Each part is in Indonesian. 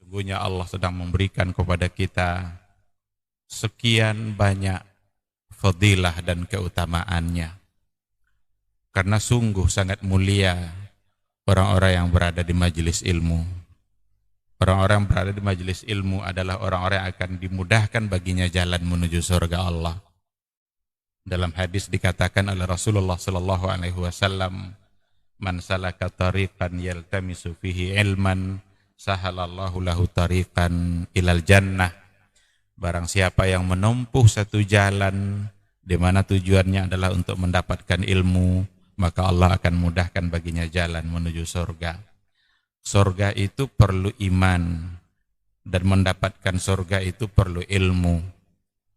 Sesungguhnya Allah sedang memberikan kepada kita sekian banyak fadilah dan keutamaannya. Karena sungguh sangat mulia orang-orang yang berada di majelis ilmu. Orang-orang yang berada di majelis ilmu adalah orang-orang yang akan dimudahkan baginya jalan menuju surga Allah. Dalam hadis dikatakan oleh Rasulullah sallallahu alaihi wasallam, "Man salaka tariqan yaltamisu fihi ilman, sahalallahu lahu tariqan ilal jannah." Barang siapa yang menempuh satu jalan di mana tujuannya adalah untuk mendapatkan ilmu, maka Allah akan mudahkan baginya jalan menuju surga. Surga itu perlu iman, dan mendapatkan surga itu perlu ilmu.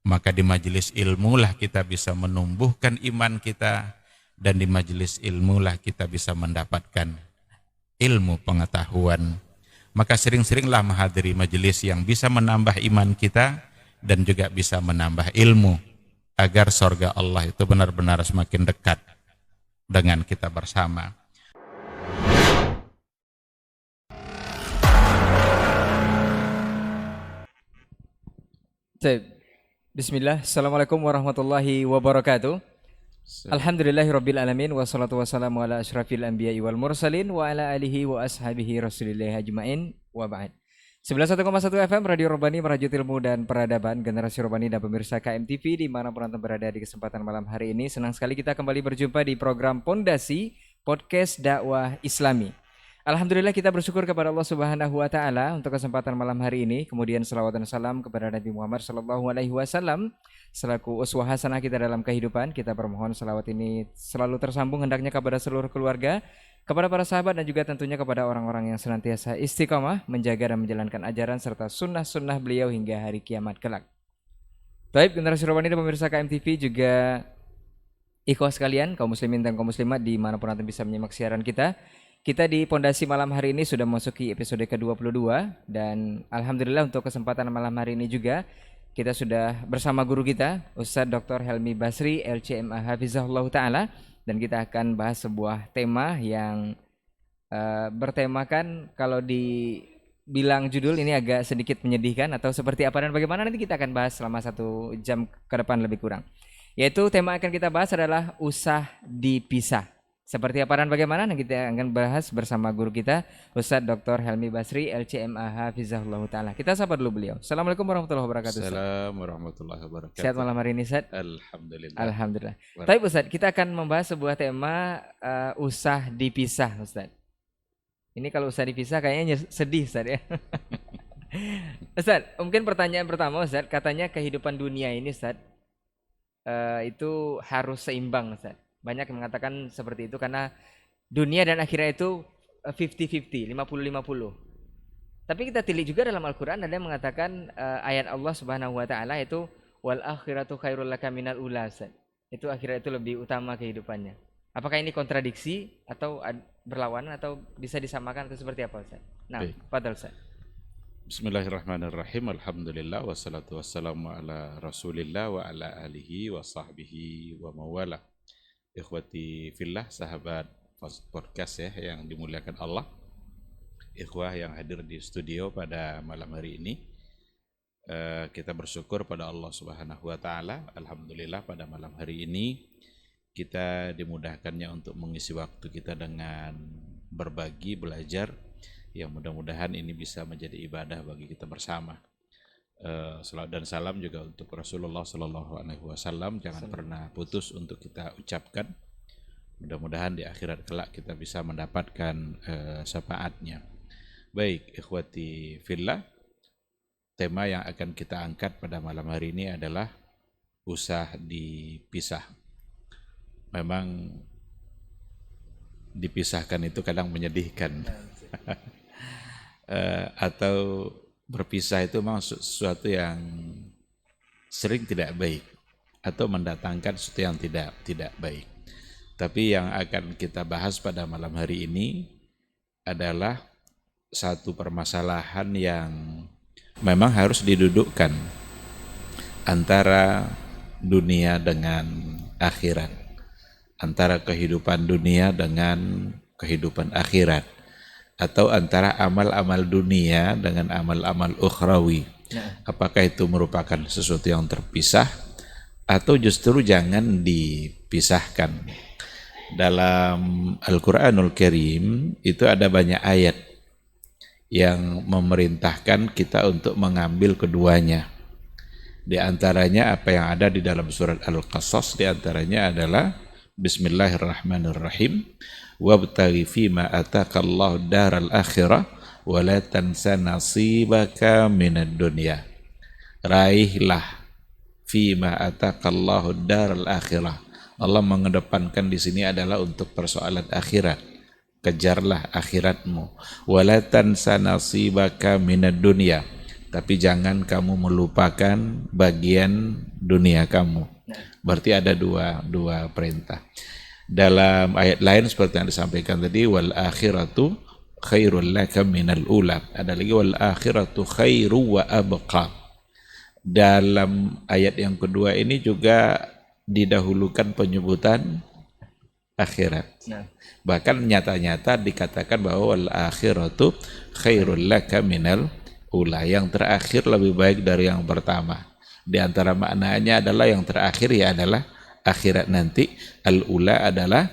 Maka di majelis ilmu lah kita bisa menumbuhkan iman kita, dan di majelis ilmu lah kita bisa mendapatkan ilmu pengetahuan. Maka sering-seringlah menghadiri majelis yang bisa menambah iman kita dan juga bisa menambah ilmu, agar surga Allah itu benar-benar semakin dekat dengan kita bersama. Bismillah, Assalamualaikum warahmatullahi wabarakatuh. Alhamdulillahirabbil alamin, wassalatu wassalamu ala asyrafil anbiya'i wal mursalin wa ala alihi wa ashabihi rasulillahi ajmain, wa ba'd. 91,1 FM Radio Robani, merajut ilmu dan peradaban, generasi Robani dan pemirsa KMTV dimanapun Anda berada di kesempatan malam hari ini. Senang sekali kita kembali berjumpa di program Pondasi Podcast Dakwah Islami. Alhamdulillah kita bersyukur kepada Allah Subhanahu wa taala untuk kesempatan malam hari ini. Kemudian selawat dan salam kepada Nabi Muhammad sallallahu alaihi wasallam selaku uswah hasanah kita dalam kehidupan. Kita bermohon selawat ini selalu tersambung hendaknya kepada seluruh keluarga, kepada para sahabat, dan juga tentunya kepada orang-orang yang senantiasa istiqamah menjaga dan menjalankan ajaran serta sunnah-sunnah beliau hingga hari kiamat kelak. Baik, generasi Robani dan pemirsa KMTV, juga ikhwah sekalian, kaum muslimin dan kaum muslimat dimanapun Anda bisa menyimak siaran kita. Kita di Pondasi malam hari ini sudah memasuki episode ke-22, dan alhamdulillah untuk kesempatan malam hari ini juga kita sudah bersama guru kita Ustadz Dr. Helmi Basri LCMA Hafizahullah Ta'ala, dan kita akan bahas sebuah tema yang bertemakan, kalau dibilang judul ini agak sedikit menyedihkan atau seperti apa dan bagaimana, nanti kita akan bahas selama 1 jam ke depan lebih kurang. Yaitu tema yang akan kita bahas adalah usah dipisah. Seperti apa dan bagaimana, kita akan bahas bersama guru kita Ustadz Dr. Helmi Basri LCMA Hafizahullah Ta'ala. Kita sapa dulu beliau. Assalamualaikum warahmatullahi wabarakatuh. Assalamualaikum warahmatullahi wabarakatuh. Sehat malam hari ini, Ustadz? Alhamdulillah. Alhamdulillah. Tapi Ustadz, kita akan membahas sebuah tema usah dipisah, Ustadz. Ini kalau usah dipisah kayaknya sedih, Ustadz ya. Ustadz, mungkin pertanyaan pertama, Ustadz, katanya kehidupan dunia ini, Ustadz, itu harus seimbang, Ustadz. Banyak yang mengatakan seperti itu karena dunia dan akhirat itu 50-50, 50-50. Tapi kita tilik juga dalam Al-Quran ada yang mengatakan ayat Allah Subhanahu wa taala itu wal akhiratu khairul laka minal ula. Itu akhirat itu lebih utama kehidupannya. Apakah ini kontradiksi atau berlawanan atau bisa disamakan atau seperti apa, Ustaz? Nah, fadhal, Ustaz. Bismillahirrahmanirrahim. Alhamdulillah wassalatu wassalamu ala Rasulillah wa ala alihi wa sahbihi wa mawala. Ikhwati fillah, sahabat podcast ya yang dimuliakan Allah, ikhwah yang hadir di studio pada malam hari ini, kita bersyukur pada Allah Subhanahu wa taala. Alhamdulillah pada malam hari ini kita dimudahkannya untuk mengisi waktu kita dengan berbagi, belajar, yang mudah-mudahan ini bisa menjadi ibadah bagi kita bersama. Salawat dan salam juga untuk Rasulullah Sallallahu Alaihi Wasallam, jangan pernah putus untuk kita ucapkan. Mudah-mudahan di akhirat kelak kita bisa mendapatkan syafaatnya. Baik, ikhwati fillah, tema yang akan kita angkat pada malam hari ini adalah usah dipisah. Memang dipisahkan itu kadang menyedihkan. Atau berpisah itu memang sesuatu yang sering tidak baik atau mendatangkan sesuatu yang tidak baik. Tapi yang akan kita bahas pada malam hari ini adalah satu permasalahan yang memang harus didudukkan antara dunia dengan akhirat, antara kehidupan dunia dengan kehidupan akhirat. atau antara amal-amal dunia dengan amal-amal ukhrawi. Apakah itu merupakan sesuatu yang terpisah atau justru jangan dipisahkan? Dalam Al-Quranul Karim itu ada banyak ayat yang memerintahkan kita untuk mengambil keduanya. Di antaranya apa yang ada di dalam surat Al-Qasas, di antaranya adalah Bismillahirrahmanirrahim. Wabtaghi fima ataqallahu daral akhirah wa la tansa nasibaka minad dunya. Raihlah fima ataqallahu daral akhirah. Allah mengedepankan di sini adalah untuk persoalan akhirat. Kejarlah akhiratmu. Wa la tansa nasibaka minad dunya. Tapi jangan kamu melupakan bagian dunia kamu. Berarti ada dua perintah. Dalam ayat lain seperti yang disampaikan tadi, wal akhiratu khairul laka minal ula. Ada lagi wal akhiratu khairu wa abqa. Dalam ayat yang kedua ini juga didahulukan penyebutan akhirat. Bahkan nyata-nyata dikatakan bahwa wal akhiratu khairul laka minal ula, yang terakhir lebih baik dari yang pertama. Di antara maknanya adalah yang terakhir ya adalah akhirat nanti, al-ula adalah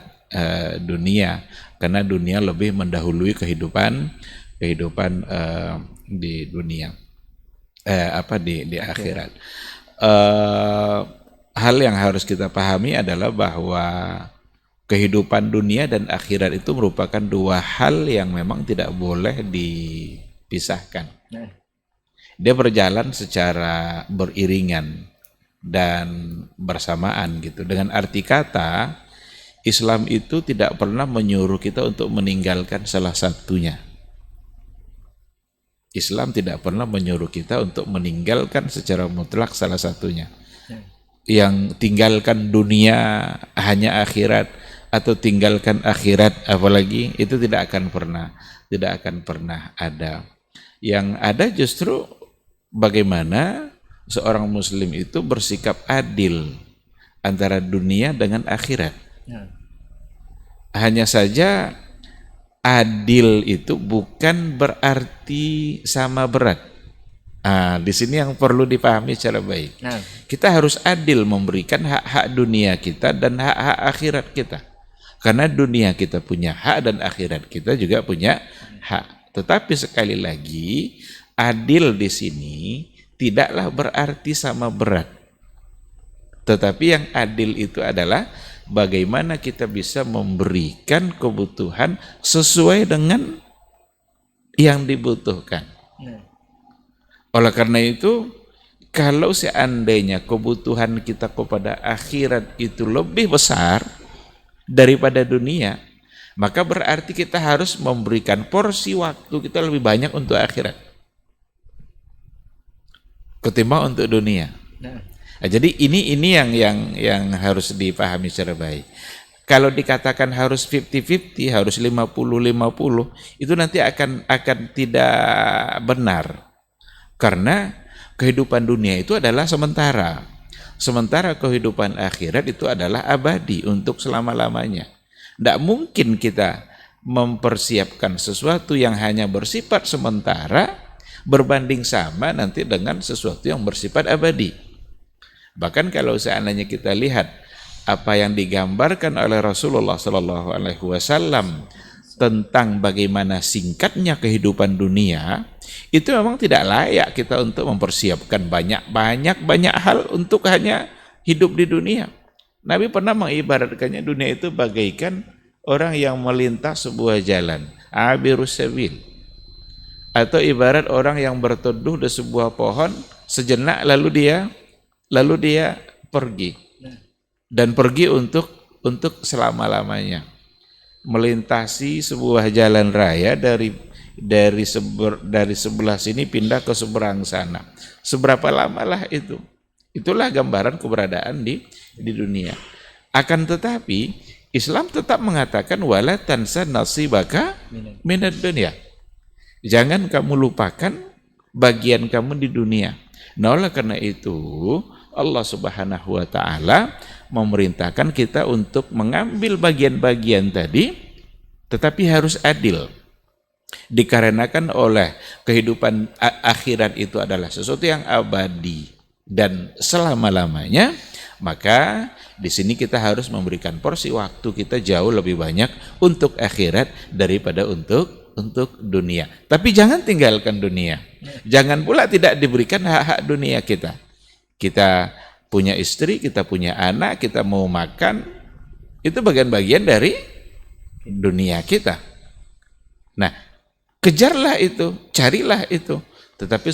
dunia, karena dunia lebih mendahului kehidupan di dunia, di akhirat. Hal yang harus kita pahami adalah bahwa kehidupan dunia dan akhirat itu merupakan dua hal yang memang tidak boleh dipisahkan. Dia berjalan secara beriringan dan bersamaan gitu. Dengan arti kata, Islam itu tidak pernah menyuruh kita untuk meninggalkan salah satunya. Islam tidak pernah menyuruh kita untuk meninggalkan secara mutlak salah satunya. Yang tinggalkan dunia hanya akhirat, atau tinggalkan akhirat apalagi, itu tidak akan pernah ada. Yang ada justru bagaimana seorang muslim itu bersikap adil antara dunia dengan akhirat. Hanya saja adil itu bukan berarti sama berat. Di sini yang perlu dipahami secara baik. Kita harus adil memberikan hak-hak dunia kita dan hak-hak akhirat kita. Karena dunia kita punya hak dan akhirat kita juga punya hak. Tetapi sekali lagi, adil di sini tidaklah berarti sama berat. Tetapi yang adil itu adalah bagaimana kita bisa memberikan kebutuhan sesuai dengan yang dibutuhkan. Oleh karena itu, kalau seandainya kebutuhan kita kepada akhirat itu lebih besar daripada dunia, maka berarti kita harus memberikan porsi waktu kita lebih banyak untuk akhirat ketimbang untuk dunia. Jadi ini yang harus dipahami secara baik. Kalau dikatakan harus 50-50, harus 50-50, itu nanti akan tidak benar. Karena kehidupan dunia itu adalah sementara. Sementara kehidupan akhirat itu adalah abadi untuk selama-lamanya. Tidak mungkin kita mempersiapkan sesuatu yang hanya bersifat sementara berbanding sama nanti dengan sesuatu yang bersifat abadi. Bahkan kalau seandainya kita lihat apa yang digambarkan oleh Rasulullah SAW tentang bagaimana singkatnya kehidupan dunia, itu memang tidak layak kita untuk mempersiapkan banyak hal untuk hanya hidup di dunia. Nabi pernah mengibaratkannya dunia itu bagaikan orang yang melintas sebuah jalan, abirus sabil, atau ibarat orang yang berteduh di sebuah pohon sejenak lalu dia pergi, dan pergi untuk selama-lamanya, melintasi sebuah jalan raya dari sebelah sini pindah ke seberang sana. Seberapa lamalah itu? Itulah gambaran keberadaan di dunia. Akan tetapi Islam tetap mengatakan wala tansa nasibaka minad dunya. Jangan kamu lupakan bagian kamu di dunia. Nah, oleh karena itu Allah Subhanahu wa taala memerintahkan kita untuk mengambil bagian-bagian tadi, tetapi harus adil. dikarenakan oleh kehidupan akhirat itu adalah sesuatu yang abadi dan selama-lamanya, maka di sini kita harus memberikan porsi waktu kita jauh lebih banyak untuk akhirat daripada untuk dunia. Tapi jangan tinggalkan dunia. Jangan pula tidak diberikan hak-hak dunia kita. Kita punya istri, kita punya anak, kita mau makan, itu bagian-bagian dari dunia kita. Nah, kejarlah itu, carilah itu. Tetapi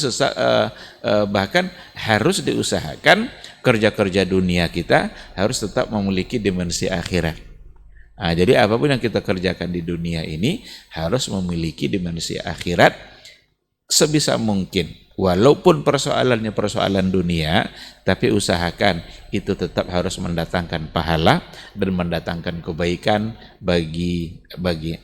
bahkan harus diusahakan kerja-kerja dunia kita harus tetap memiliki dimensi akhirat. Nah, jadi apapun yang kita kerjakan di dunia ini harus memiliki dimensi akhirat sebisa mungkin. Walaupun persoalannya persoalan dunia, tapi usahakan itu tetap harus mendatangkan pahala dan mendatangkan kebaikan bagi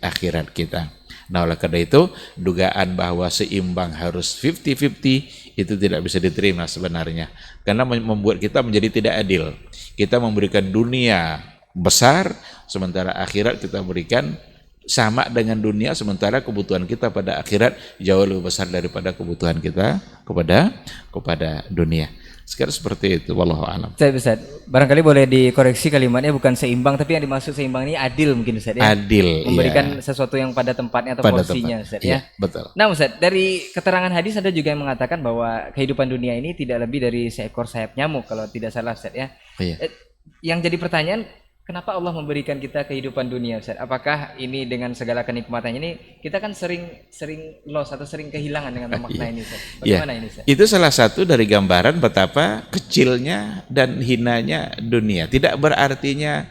akhirat kita. Nah, oleh karena itu, dugaan bahwa seimbang harus 50-50 itu tidak bisa diterima sebenarnya. Karena membuat kita menjadi tidak adil. Kita memberikan dunia besar, sementara akhirat kita berikan sama dengan dunia, sementara kebutuhan kita pada akhirat jauh lebih besar daripada kebutuhan kita kepada dunia. Sekarang seperti itu, wallahu a'lam. Ustaz, barangkali boleh dikoreksi kalimatnya, bukan seimbang, tapi yang dimaksud seimbang ini adil mungkin Ustaz ya. Adil, memberikan sesuatu yang pada tempatnya atau pada porsinya tempat. Ustaz ya. Betul. Nah Ustaz, dari keterangan hadis ada juga yang mengatakan bahwa kehidupan dunia ini tidak lebih dari seekor sayap nyamuk kalau tidak salah Ustaz ya. Iya. Yang jadi pertanyaan, kenapa Allah memberikan kita kehidupan dunia Ustaz? Apakah ini dengan segala kenikmatannya ini kita kan sering loss atau sering kehilangan dengan memaknai ini Ustaz? Bagaimana ini Ustaz? Itu salah satu dari gambaran betapa kecilnya dan hinanya dunia. Tidak berartinya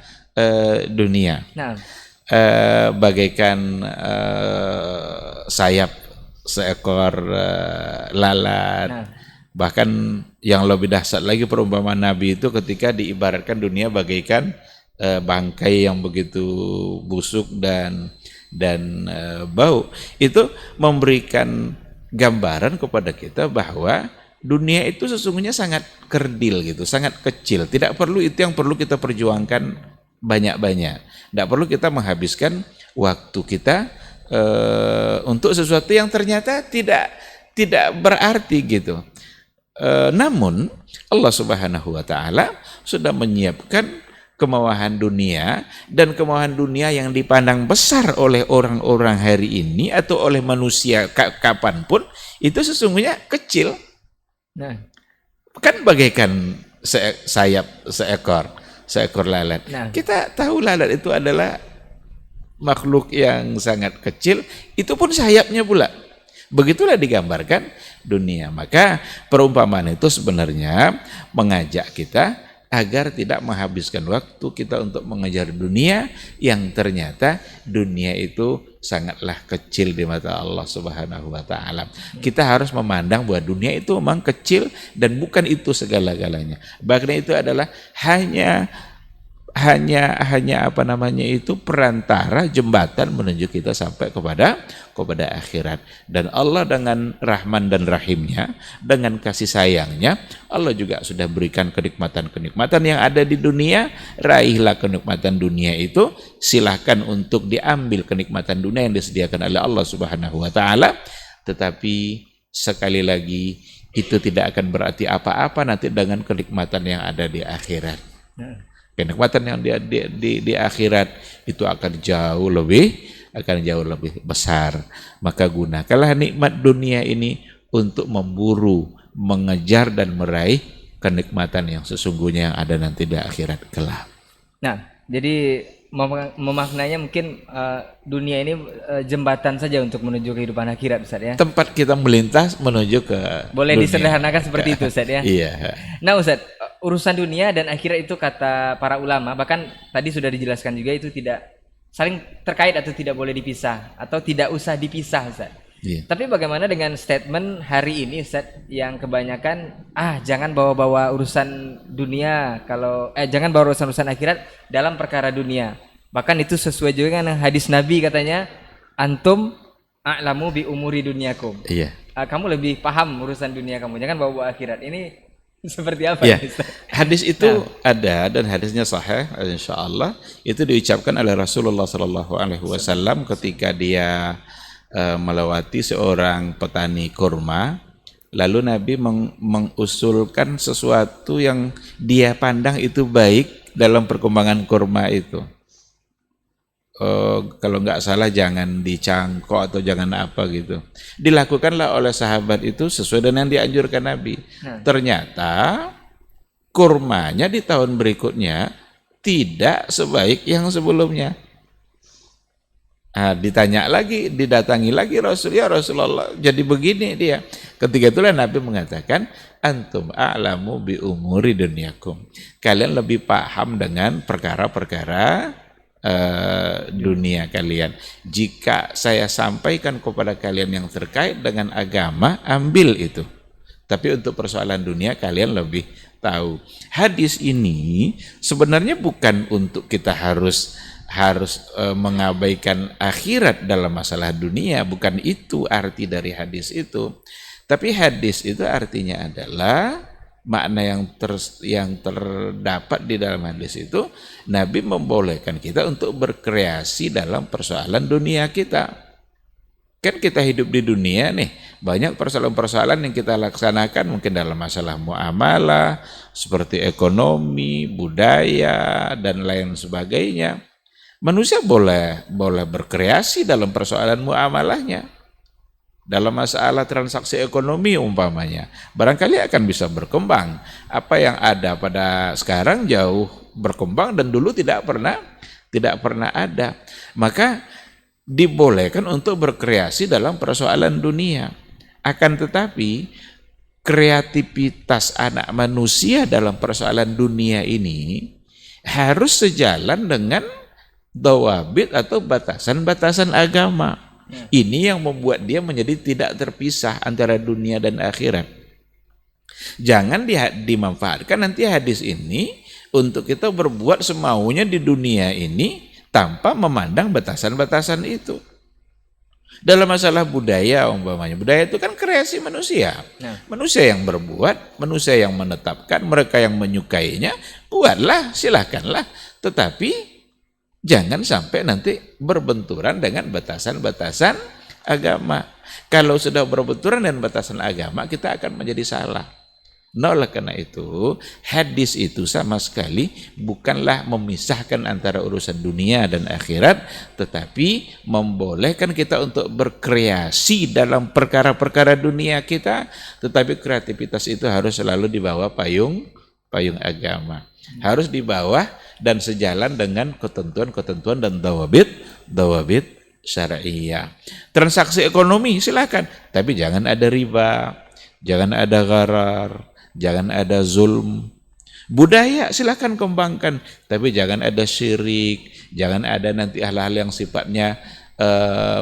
dunia. Nah, bagaikan sayap seekor lalat. Nah. Bahkan yang lebih dahsyat lagi perumpamaan Nabi itu ketika diibaratkan dunia bagaikan bangkai yang begitu busuk dan bau, itu memberikan gambaran kepada kita bahwa dunia itu sesungguhnya sangat kerdil gitu, sangat kecil. Tidak perlu itu yang perlu kita perjuangkan banyak-banyak. Tidak perlu kita menghabiskan waktu kita untuk sesuatu yang ternyata tidak berarti gitu. Namun Allah Subhanahu wa taala sudah menyiapkan kemauan dunia, dan kemauan dunia yang dipandang besar oleh orang-orang hari ini atau oleh manusia kapanpun itu sesungguhnya kecil. Nah, Kan bagaikan seekor lalat. Nah. Kita tahu lalat itu adalah makhluk yang sangat kecil, itu pun sayapnya pula. Begitulah digambarkan dunia. Maka perumpamaan itu sebenarnya mengajak kita agar tidak menghabiskan waktu kita untuk mengejar dunia yang ternyata dunia itu sangatlah kecil di mata Allah Subhanahu wa taala. Kita harus memandang bahwa dunia itu memang kecil dan bukan itu segala-galanya. Bahkan itu adalah hanya perantara jembatan menuju kita sampai kepada akhirat. Dan Allah dengan Rahman dan Rahimnya, dengan kasih sayangnya, Allah juga sudah berikan kenikmatan-kenikmatan yang ada di dunia. Raihlah kenikmatan dunia itu, silahkan untuk diambil kenikmatan dunia yang disediakan oleh Allah Subhanahu wa taala. Tetapi sekali lagi itu tidak akan berarti apa-apa nanti dengan kenikmatan yang ada di akhirat. Kenikmatan yang di akhirat itu akan jauh lebih besar. Maka gunakanlah nikmat dunia ini untuk memburu, mengejar dan meraih kenikmatan yang sesungguhnya yang ada nanti di akhirat kelak. Nah, jadi memaknainya mungkin dunia ini jembatan saja untuk menuju kehidupan akhirat Ustaz ya. Tempat kita melintas menuju ke Boleh dunia. disederhanakan seperti itu Ustaz ya. Iya. Nah Ustaz, urusan dunia dan akhirat itu kata para ulama, bahkan tadi sudah dijelaskan juga itu tidak saling terkait atau tidak boleh dipisah atau tidak usah dipisah Ustaz. Iya. Tapi bagaimana dengan statement hari ini Ustaz yang kebanyakan jangan bawa-bawa urusan dunia jangan bawa urusan akhirat dalam perkara dunia. Bahkan itu sesuai juga dengan hadis Nabi katanya, antum a'lamu bi umuri dunyakum. Iya. Kamu lebih paham urusan dunia kamu, jangan bawa-bawa akhirat. Ini seperti apa Ya, Ustaz? hadis itu ada dan hadisnya sahih insyaallah. Itu diucapkan oleh Rasulullah sallallahu alaihi wasallam ketika dia melewati seorang petani kurma, lalu Nabi mengusulkan sesuatu yang dia pandang itu baik dalam perkembangan kurma itu. Kalau nggak salah jangan dicangkok atau jangan apa gitu. Dilakukanlah oleh sahabat itu sesuai dengan yang dianjurkan Nabi. Ternyata kurmanya di tahun berikutnya tidak sebaik yang sebelumnya. Ditanya lagi, didatangi lagi Rasul, ya Rasulullah, jadi begini dia. Ketika itulah Nabi mengatakan, antum a'lamu bi umuri dunyakum. Kalian lebih paham dengan perkara-perkara dunia kalian. Jika saya sampaikan kepada kalian yang terkait dengan agama, ambil itu. Tapi untuk persoalan dunia kalian lebih tahu. Hadis ini sebenarnya bukan untuk kita harus mengabaikan akhirat dalam masalah dunia, bukan itu arti dari hadis itu. Tapi hadis itu artinya adalah makna yang terdapat di dalam hadis itu, Nabi membolehkan kita untuk berkreasi dalam persoalan dunia kita. Kan kita hidup di dunia nih, banyak persoalan-persoalan yang kita laksanakan mungkin dalam masalah muamalah, seperti ekonomi, budaya, dan lain sebagainya. Manusia boleh berkreasi dalam persoalan muamalahnya. Dalam masalah transaksi ekonomi umpamanya, barangkali akan bisa berkembang. Apa yang ada pada sekarang jauh berkembang dan dulu tidak pernah ada. Maka dibolehkan untuk berkreasi dalam persoalan dunia. Akan tetapi kreativitas anak manusia dalam persoalan dunia ini harus sejalan dengan dawabit atau batasan-batasan agama. Ini yang membuat dia menjadi tidak terpisah antara dunia dan akhirat. Jangan dimanfaatkan nanti hadis ini untuk kita berbuat semaunya di dunia ini tanpa memandang batasan-batasan itu. Dalam masalah budaya umpamanya, budaya itu kan kreasi manusia. Manusia yang berbuat, manusia yang menetapkan, mereka yang menyukainya, buatlah, silakanlah. Tetapi jangan sampai nanti berbenturan dengan batasan-batasan agama. Kalau sudah berbenturan dengan batasan agama, kita akan menjadi salah. Nah, oleh karena itu, hadis itu sama sekali bukanlah memisahkan antara urusan dunia dan akhirat, tetapi membolehkan kita untuk berkreasi dalam perkara-perkara dunia kita, tetapi kreativitas itu harus selalu di bawah payung agama. Harus di bawah dan sejalan dengan ketentuan-ketentuan dan dawabit syariah. Transaksi ekonomi silakan, tapi jangan ada riba, jangan ada gharar, jangan ada zulm. Budaya silakan kembangkan, tapi jangan ada syirik, jangan ada nanti hal-hal yang sifatnya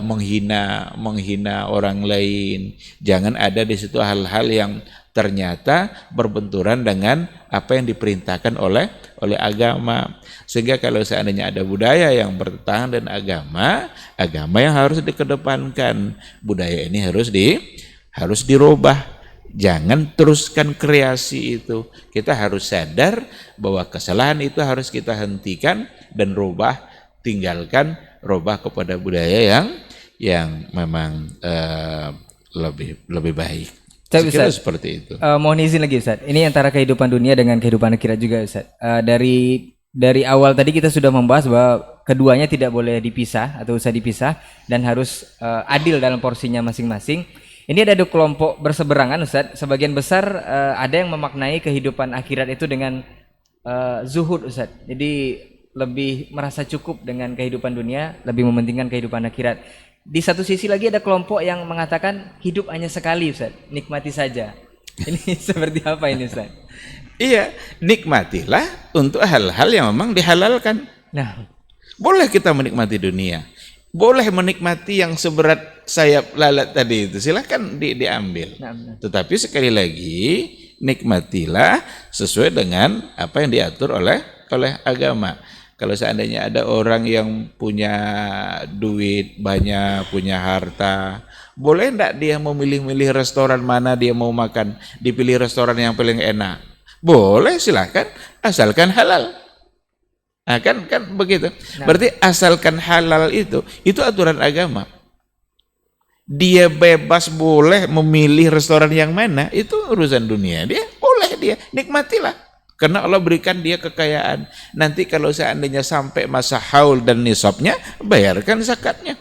menghina orang lain. Jangan ada di situ hal-hal yang ternyata berbenturan dengan apa yang diperintahkan oleh agama. Sehingga kalau seandainya ada budaya yang bertentangan dengan agama yang harus dikedepankan. Budaya ini harus dirubah. Jangan teruskan kreasi itu. Kita harus sadar bahwa kesalahan itu harus kita hentikan dan tinggalkan kepada budaya yang memang lebih baik. Saya Ustaz, seperti itu. Mohon izin lagi Ustaz. Ini antara kehidupan dunia dengan kehidupan akhirat juga Ustaz. Dari awal tadi kita sudah membahas bahwa keduanya tidak boleh dipisah atau usah dipisah dan harus adil dalam porsinya masing-masing. Ini ada dua kelompok berseberangan Ustaz. Sebagian besar ada yang memaknai kehidupan akhirat itu dengan zuhud Ustaz. Jadi lebih merasa cukup dengan kehidupan dunia, lebih mementingkan kehidupan akhirat. Di satu sisi lagi ada kelompok yang mengatakan hidup hanya sekali Ustaz, nikmati saja. Ini seperti apa ini Ustaz? Iya, nikmatilah untuk hal-hal yang memang dihalalkan. Nah, boleh kita menikmati dunia, boleh menikmati yang seberat sayap lalat tadi itu, silahkan diambil. Nah. Tetapi sekali lagi nikmatilah sesuai dengan apa yang diatur oleh agama. Kalau seandainya ada orang yang punya duit banyak, punya harta, boleh enggak dia memilih-milih restoran mana dia mau makan, dipilih restoran yang paling enak? Boleh, silakan, asalkan halal. Nah, kan begitu. Berarti asalkan halal itu aturan agama. dia bebas boleh memilih restoran yang mana, itu urusan dunia. Dia boleh, dia nikmatilah. Karena Allah berikan dia kekayaan. Nanti kalau seandainya sampai masa haul dan nisabnya, bayarkan zakatnya.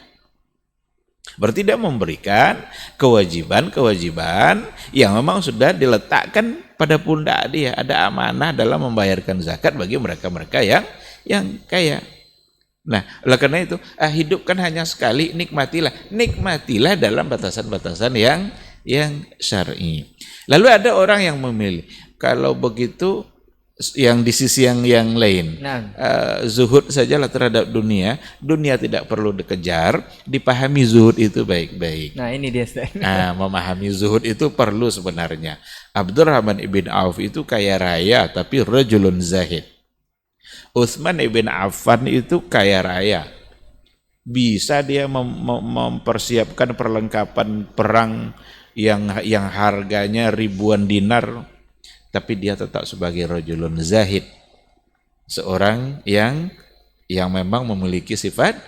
Berarti dia memberikan kewajiban-kewajiban yang memang sudah diletakkan pada pundak dia. Ada amanah dalam membayarkan zakat bagi mereka-mereka yang kaya. Nah, oleh karena itu, hidup kan hanya sekali, nikmatilah dalam batasan-batasan yang syar'i. Lalu ada orang yang memilih, kalau begitu yang di sisi yang lain, zuhud sajalah terhadap dunia tidak perlu dikejar, dipahami zuhud itu baik-baik. Nah, ini dia. Memahami zuhud itu perlu sebenarnya. Abdurrahman ibn Auf itu kaya raya tapi rajulun zahid. Utsman ibn Affan itu kaya raya, bisa dia mempersiapkan perlengkapan perang yang harganya ribuan dinar, tapi dia tetap sebagai rajulun zahid, seorang yang memang memiliki sifat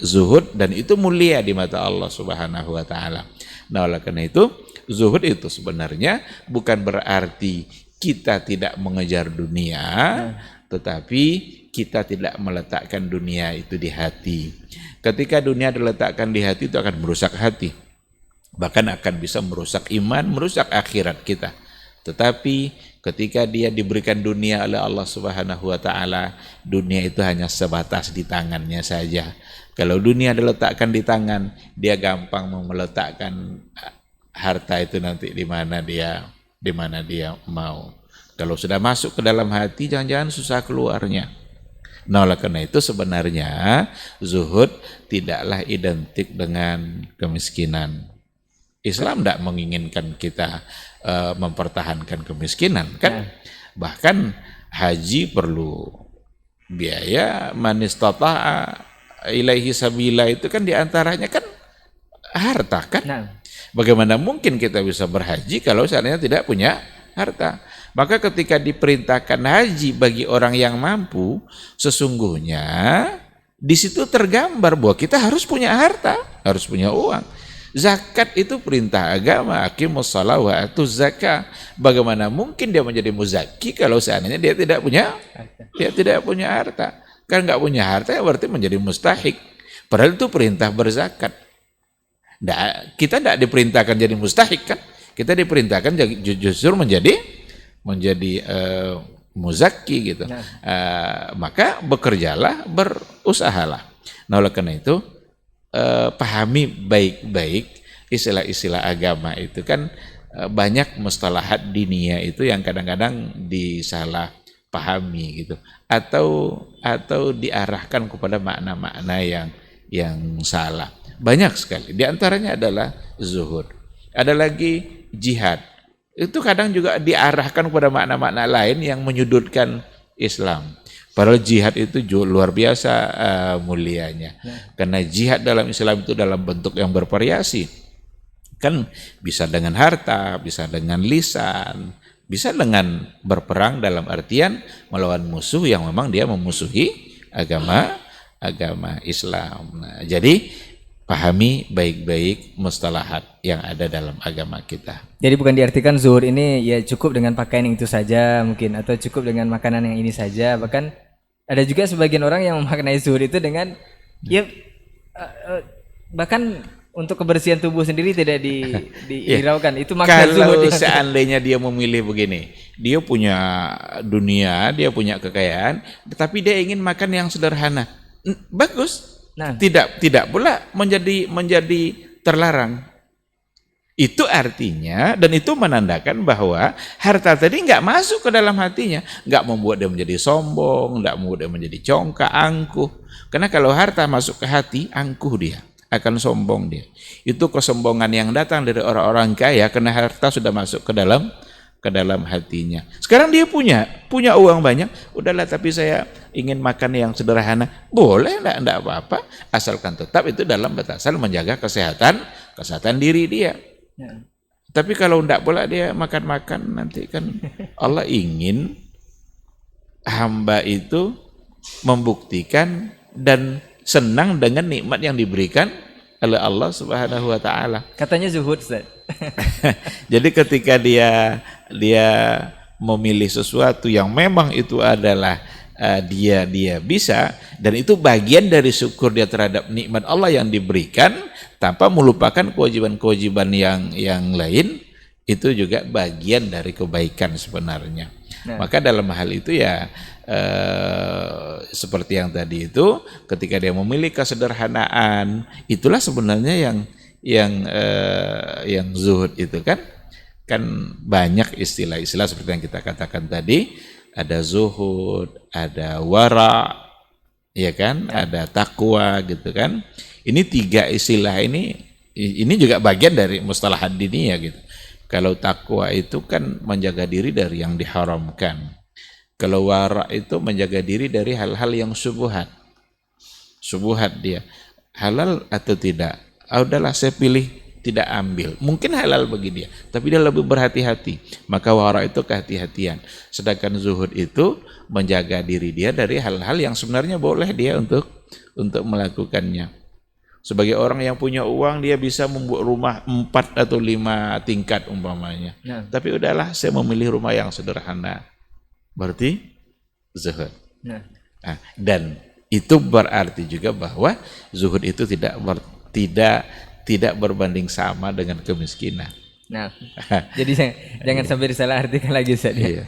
zuhud, dan itu mulia di mata Allah Subhanahu wa taala. Nah, oleh karena itu, zuhud itu sebenarnya bukan berarti kita tidak mengejar dunia, tetapi kita tidak meletakkan dunia itu di hati. Ketika dunia diletakkan di hati, itu akan merusak hati, bahkan akan bisa merusak iman, merusak akhirat kita. Tetapi ketika dia diberikan dunia oleh Allah Subhanahu wa taala, dunia itu hanya sebatas di tangannya saja. Kalau dunia diletakkan di tangan, dia gampang meletakkan harta itu nanti di mana dia mau. Kalau sudah masuk ke dalam hati, jangan-jangan susah keluarnya. Nah, oleh karena itu sebenarnya zuhud tidaklah identik dengan kemiskinan. Islam tidak menginginkan kita mempertahankan kemiskinan, kan? Bahkan haji perlu biaya, man istata'a ilaihi sabila, itu kan diantaranya kan harta, kan? Bagaimana mungkin kita bisa berhaji kalau seandainya tidak punya harta? Maka ketika diperintahkan haji bagi orang yang mampu, sesungguhnya di situ tergambar bahwa kita harus punya harta, harus punya uang. Zakat itu perintah agama, aqimus shalah wa atuz zakah. Bagaimana mungkin dia menjadi muzaki kalau seandainya dia tidak punya harta? Kan nggak punya harta, ya berarti menjadi mustahik. Padahal itu perintah berzakat. Kita tidak diperintahkan jadi mustahik, kan? Kita diperintahkan justru menjadi muzaki gitu. Maka bekerjalah, berusahalah. Nah, oleh karena itu, pahami baik-baik istilah-istilah agama itu, kan banyak mustalahat dinia itu yang kadang-kadang disalah pahami gitu, atau diarahkan kepada makna-makna yang salah. Banyak sekali. Di antaranya adalah zuhud. Ada lagi jihad. Itu kadang juga diarahkan kepada makna-makna lain yang menyudutkan Islam. Padahal jihad itu luar biasa mulianya. Karena jihad dalam Islam itu dalam bentuk yang bervariasi. Kan bisa dengan harta, bisa dengan lisan, bisa dengan berperang dalam artian melawan musuh yang memang dia memusuhi agama Islam. Nah, jadi pahami baik-baik mustalahat yang ada dalam agama kita. Jadi bukan diartikan zuhud ini ya cukup dengan pakaian itu saja mungkin, atau cukup dengan makanan yang ini saja. Bahkan ada juga sebagian orang yang memaknai zuhud itu dengan bahkan untuk kebersihan tubuh sendiri tidak dihiraukan. Itu makna zuhud. Kalau seandainya dia memilih begini, dia punya dunia, dia punya kekayaan, tetapi dia ingin makan yang sederhana, bagus. Tidak pula menjadi terlarang. Itu artinya, dan itu menandakan bahwa harta tadi nggak masuk ke dalam hatinya, nggak membuat dia menjadi sombong, nggak membuat dia menjadi congkak, angkuh. Karena kalau harta masuk ke hati, angkuh dia, akan sombong dia. Itu kesombongan yang datang dari orang-orang kaya karena harta sudah masuk ke dalam hatinya. Sekarang dia punya uang banyak, udahlah tapi saya ingin makan yang sederhana, boleh, enggak apa-apa, asalkan tetap itu dalam batasan menjaga kesehatan diri dia. Tapi kalau enggak pula dia makan-makan, nanti kan Allah ingin hamba itu membuktikan dan senang dengan nikmat yang diberikan oleh Allah Subhanahu wa taala. Katanya zuhud, Ustaz. Jadi ketika dia memilih sesuatu yang memang itu adalah dia bisa, dan itu bagian dari syukur dia terhadap nikmat Allah yang diberikan tanpa melupakan kewajiban-kewajiban yang lain, itu juga bagian dari kebaikan sebenarnya. Maka dalam hal itu ya seperti yang tadi itu, ketika dia memilih kesederhanaan, itulah sebenarnya yang zuhud itu kan banyak istilah-istilah seperti yang kita katakan tadi, ada zuhud, ada wara, ya kan, ada takwa gitu kan. Ini 3 istilah ini juga bagian dari mustalahat diniyah gitu. Kalau takwa itu kan menjaga diri dari yang diharamkan. Kalau wara itu menjaga diri dari hal-hal yang syubhat. Syubhat dia, halal atau tidak. Udahlah saya pilih tidak ambil. Mungkin halal bagi dia, tapi dia lebih berhati-hati. Maka wara itu kehati-hatian. Sedangkan zuhud itu menjaga diri dia dari hal-hal yang sebenarnya boleh dia untuk melakukannya. Sebagai orang yang punya uang, dia bisa membuat rumah 4 atau 5 tingkat umpamanya. Tapi udahlah, saya memilih rumah yang sederhana. Berarti zuhud. Dan itu berarti juga bahwa zuhud itu tidak berbanding sama dengan kemiskinan. Jadi jangan sampai disalah artikan lagi, Ustaz. Iya.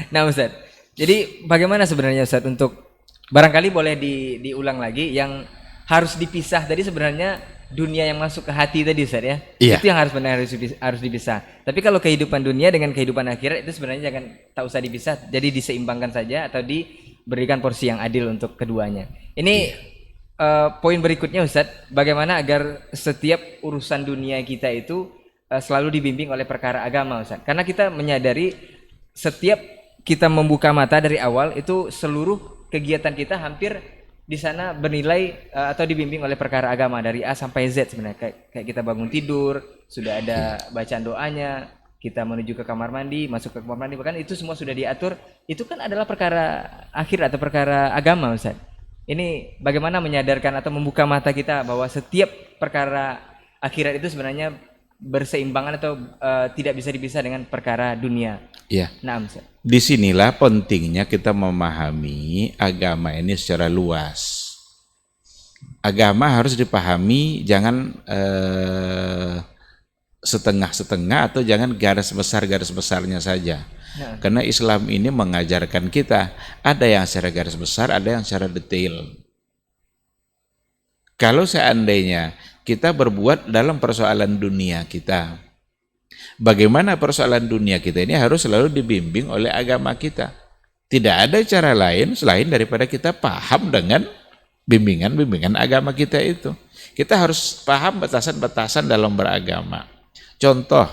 Nah, Ustaz, jadi bagaimana sebenarnya, Ustaz, untuk barangkali boleh diulang lagi yang harus dipisah tadi, sebenarnya dunia yang masuk ke hati tadi, Ustaz ya. Iya. Itu yang harus dipisah. Tapi kalau kehidupan dunia dengan kehidupan akhirat itu sebenarnya tak usah dipisah, jadi diseimbangkan saja atau diberikan porsi yang adil untuk keduanya. Ini poin berikutnya, Ustaz, bagaimana agar setiap urusan dunia kita itu selalu dibimbing oleh perkara agama, Ustaz. Karena kita menyadari setiap kita membuka mata dari awal itu seluruh kegiatan kita hampir di sana bernilai atau dibimbing oleh perkara agama dari A sampai Z sebenarnya. Kayak kita bangun tidur, sudah ada bacaan doanya, kita menuju ke kamar mandi, masuk ke kamar mandi, bahkan itu semua sudah diatur. Itu kan adalah perkara akhir atau perkara agama, Ustaz. Ini bagaimana menyadarkan atau membuka mata kita bahwa setiap perkara akhirat itu sebenarnya berseimbangan atau tidak bisa dipisah dengan perkara dunia. Iya. Nah, Ustaz. Disinilah pentingnya kita memahami agama ini secara luas. Agama harus dipahami, jangan setengah-setengah atau jangan garis besarnya saja. Karena Islam ini mengajarkan kita, ada yang secara garis besar, ada yang secara detail. Kalau seandainya kita berbuat dalam persoalan dunia kita, bagaimana persoalan dunia kita ini harus selalu dibimbing oleh agama kita. Tidak ada cara lain selain daripada kita paham dengan bimbingan agama kita itu. Kita harus paham batasan-batasan dalam beragama. Contoh,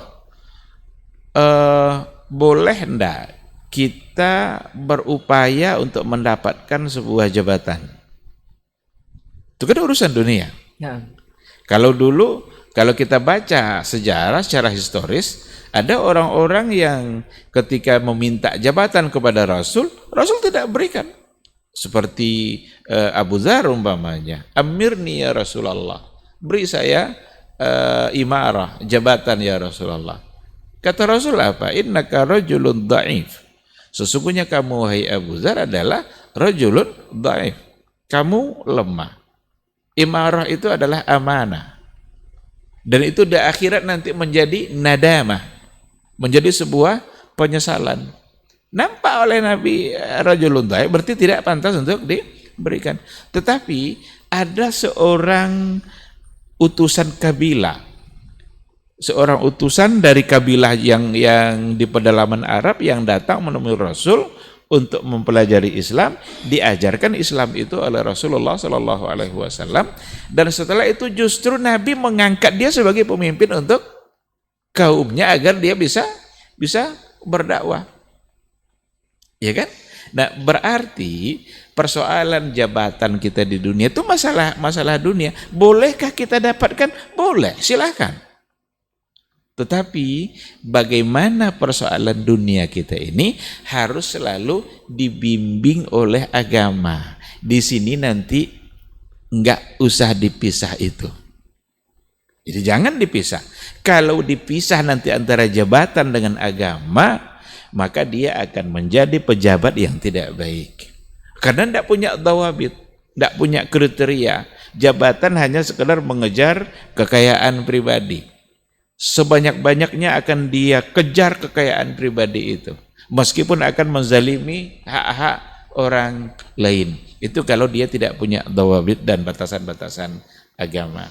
boleh enggak kita berupaya untuk mendapatkan sebuah jabatan? Itu kan urusan dunia. Kalau kita baca sejarah secara historis, ada orang-orang yang ketika meminta jabatan kepada Rasul tidak berikan. Seperti Abu Dzar umpamanya, "Amirni ya Rasulullah." Beri saya imarah, jabatan ya Rasulullah. Kata Rasul apa? "Innaka rajulun dha'if." Sesungguhnya kamu, wahai Abu Dzar, adalah rajulun dha'if. Kamu lemah. Imarah itu adalah amanah. Dan itu di akhirat nanti menjadi nadamah, menjadi sebuah penyesalan. Nampak oleh Nabi rajulun dhaif, berarti tidak pantas untuk diberikan. Tetapi ada seorang utusan kabilah, seorang utusan dari kabilah yang di pedalaman Arab yang datang menemui Rasul untuk mempelajari Islam, diajarkan Islam itu oleh Rasulullah Shallallahu Alaihi Wasallam, dan setelah itu justru Nabi mengangkat dia sebagai pemimpin untuk kaumnya agar dia bisa berdakwah, ya kan? Nah, berarti persoalan jabatan kita di dunia itu masalah dunia. Bolehkah kita dapatkan? Boleh, silakan. Tetapi bagaimana persoalan dunia kita ini harus selalu dibimbing oleh agama. Di sini nanti enggak usah dipisah itu. Jadi jangan dipisah. Kalau dipisah nanti antara jabatan dengan agama, maka dia akan menjadi pejabat yang tidak baik. Karena tidak punya dhawabit, tidak punya kriteria. Jabatan hanya sekedar mengejar kekayaan pribadi. Sebanyak-banyaknya akan dia kejar kekayaan pribadi itu. Meskipun akan menzalimi hak-hak orang lain. Itu kalau dia tidak punya dhawabit dan batasan-batasan agama.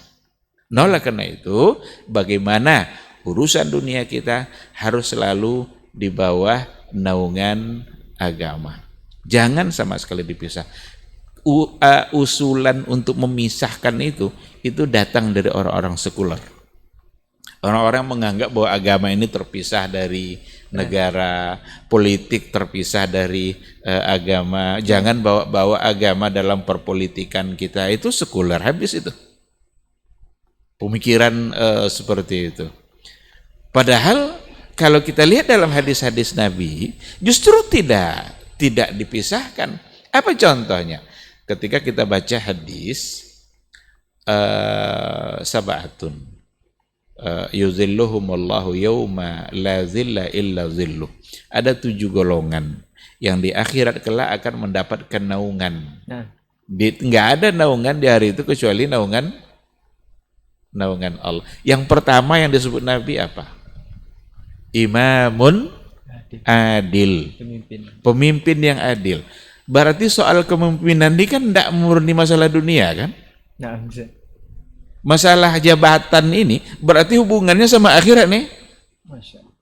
Nah, oleh karena itu, bagaimana urusan dunia kita harus selalu di bawah naungan agama. Jangan sama sekali dipisah. Usulan untuk memisahkan itu datang dari orang-orang sekuler. Orang-orang menganggap bahwa agama ini terpisah dari negara, politik terpisah dari agama. Jangan bawa agama dalam perpolitikan kita. Itu sekuler, habis itu. Pemikiran seperti itu. Padahal kalau kita lihat dalam hadis-hadis Nabi, justru tidak dipisahkan. Apa contohnya? Ketika kita baca hadis sab'atun yuzilluhumullahu yawma la zilla illa zilluh. Ada 7 golongan yang di akhirat kelak akan mendapatkan naungan. Nggak ada naungan di hari itu kecuali naungan Allah. Yang pertama yang disebut Nabi apa? Imamun adil. Pemimpin yang adil. Berarti soal kepemimpinan ini kan tidak murni masalah dunia kan? Nah, bisa. Masalah jabatan ini berarti hubungannya sama akhirat nih. Masya Allah.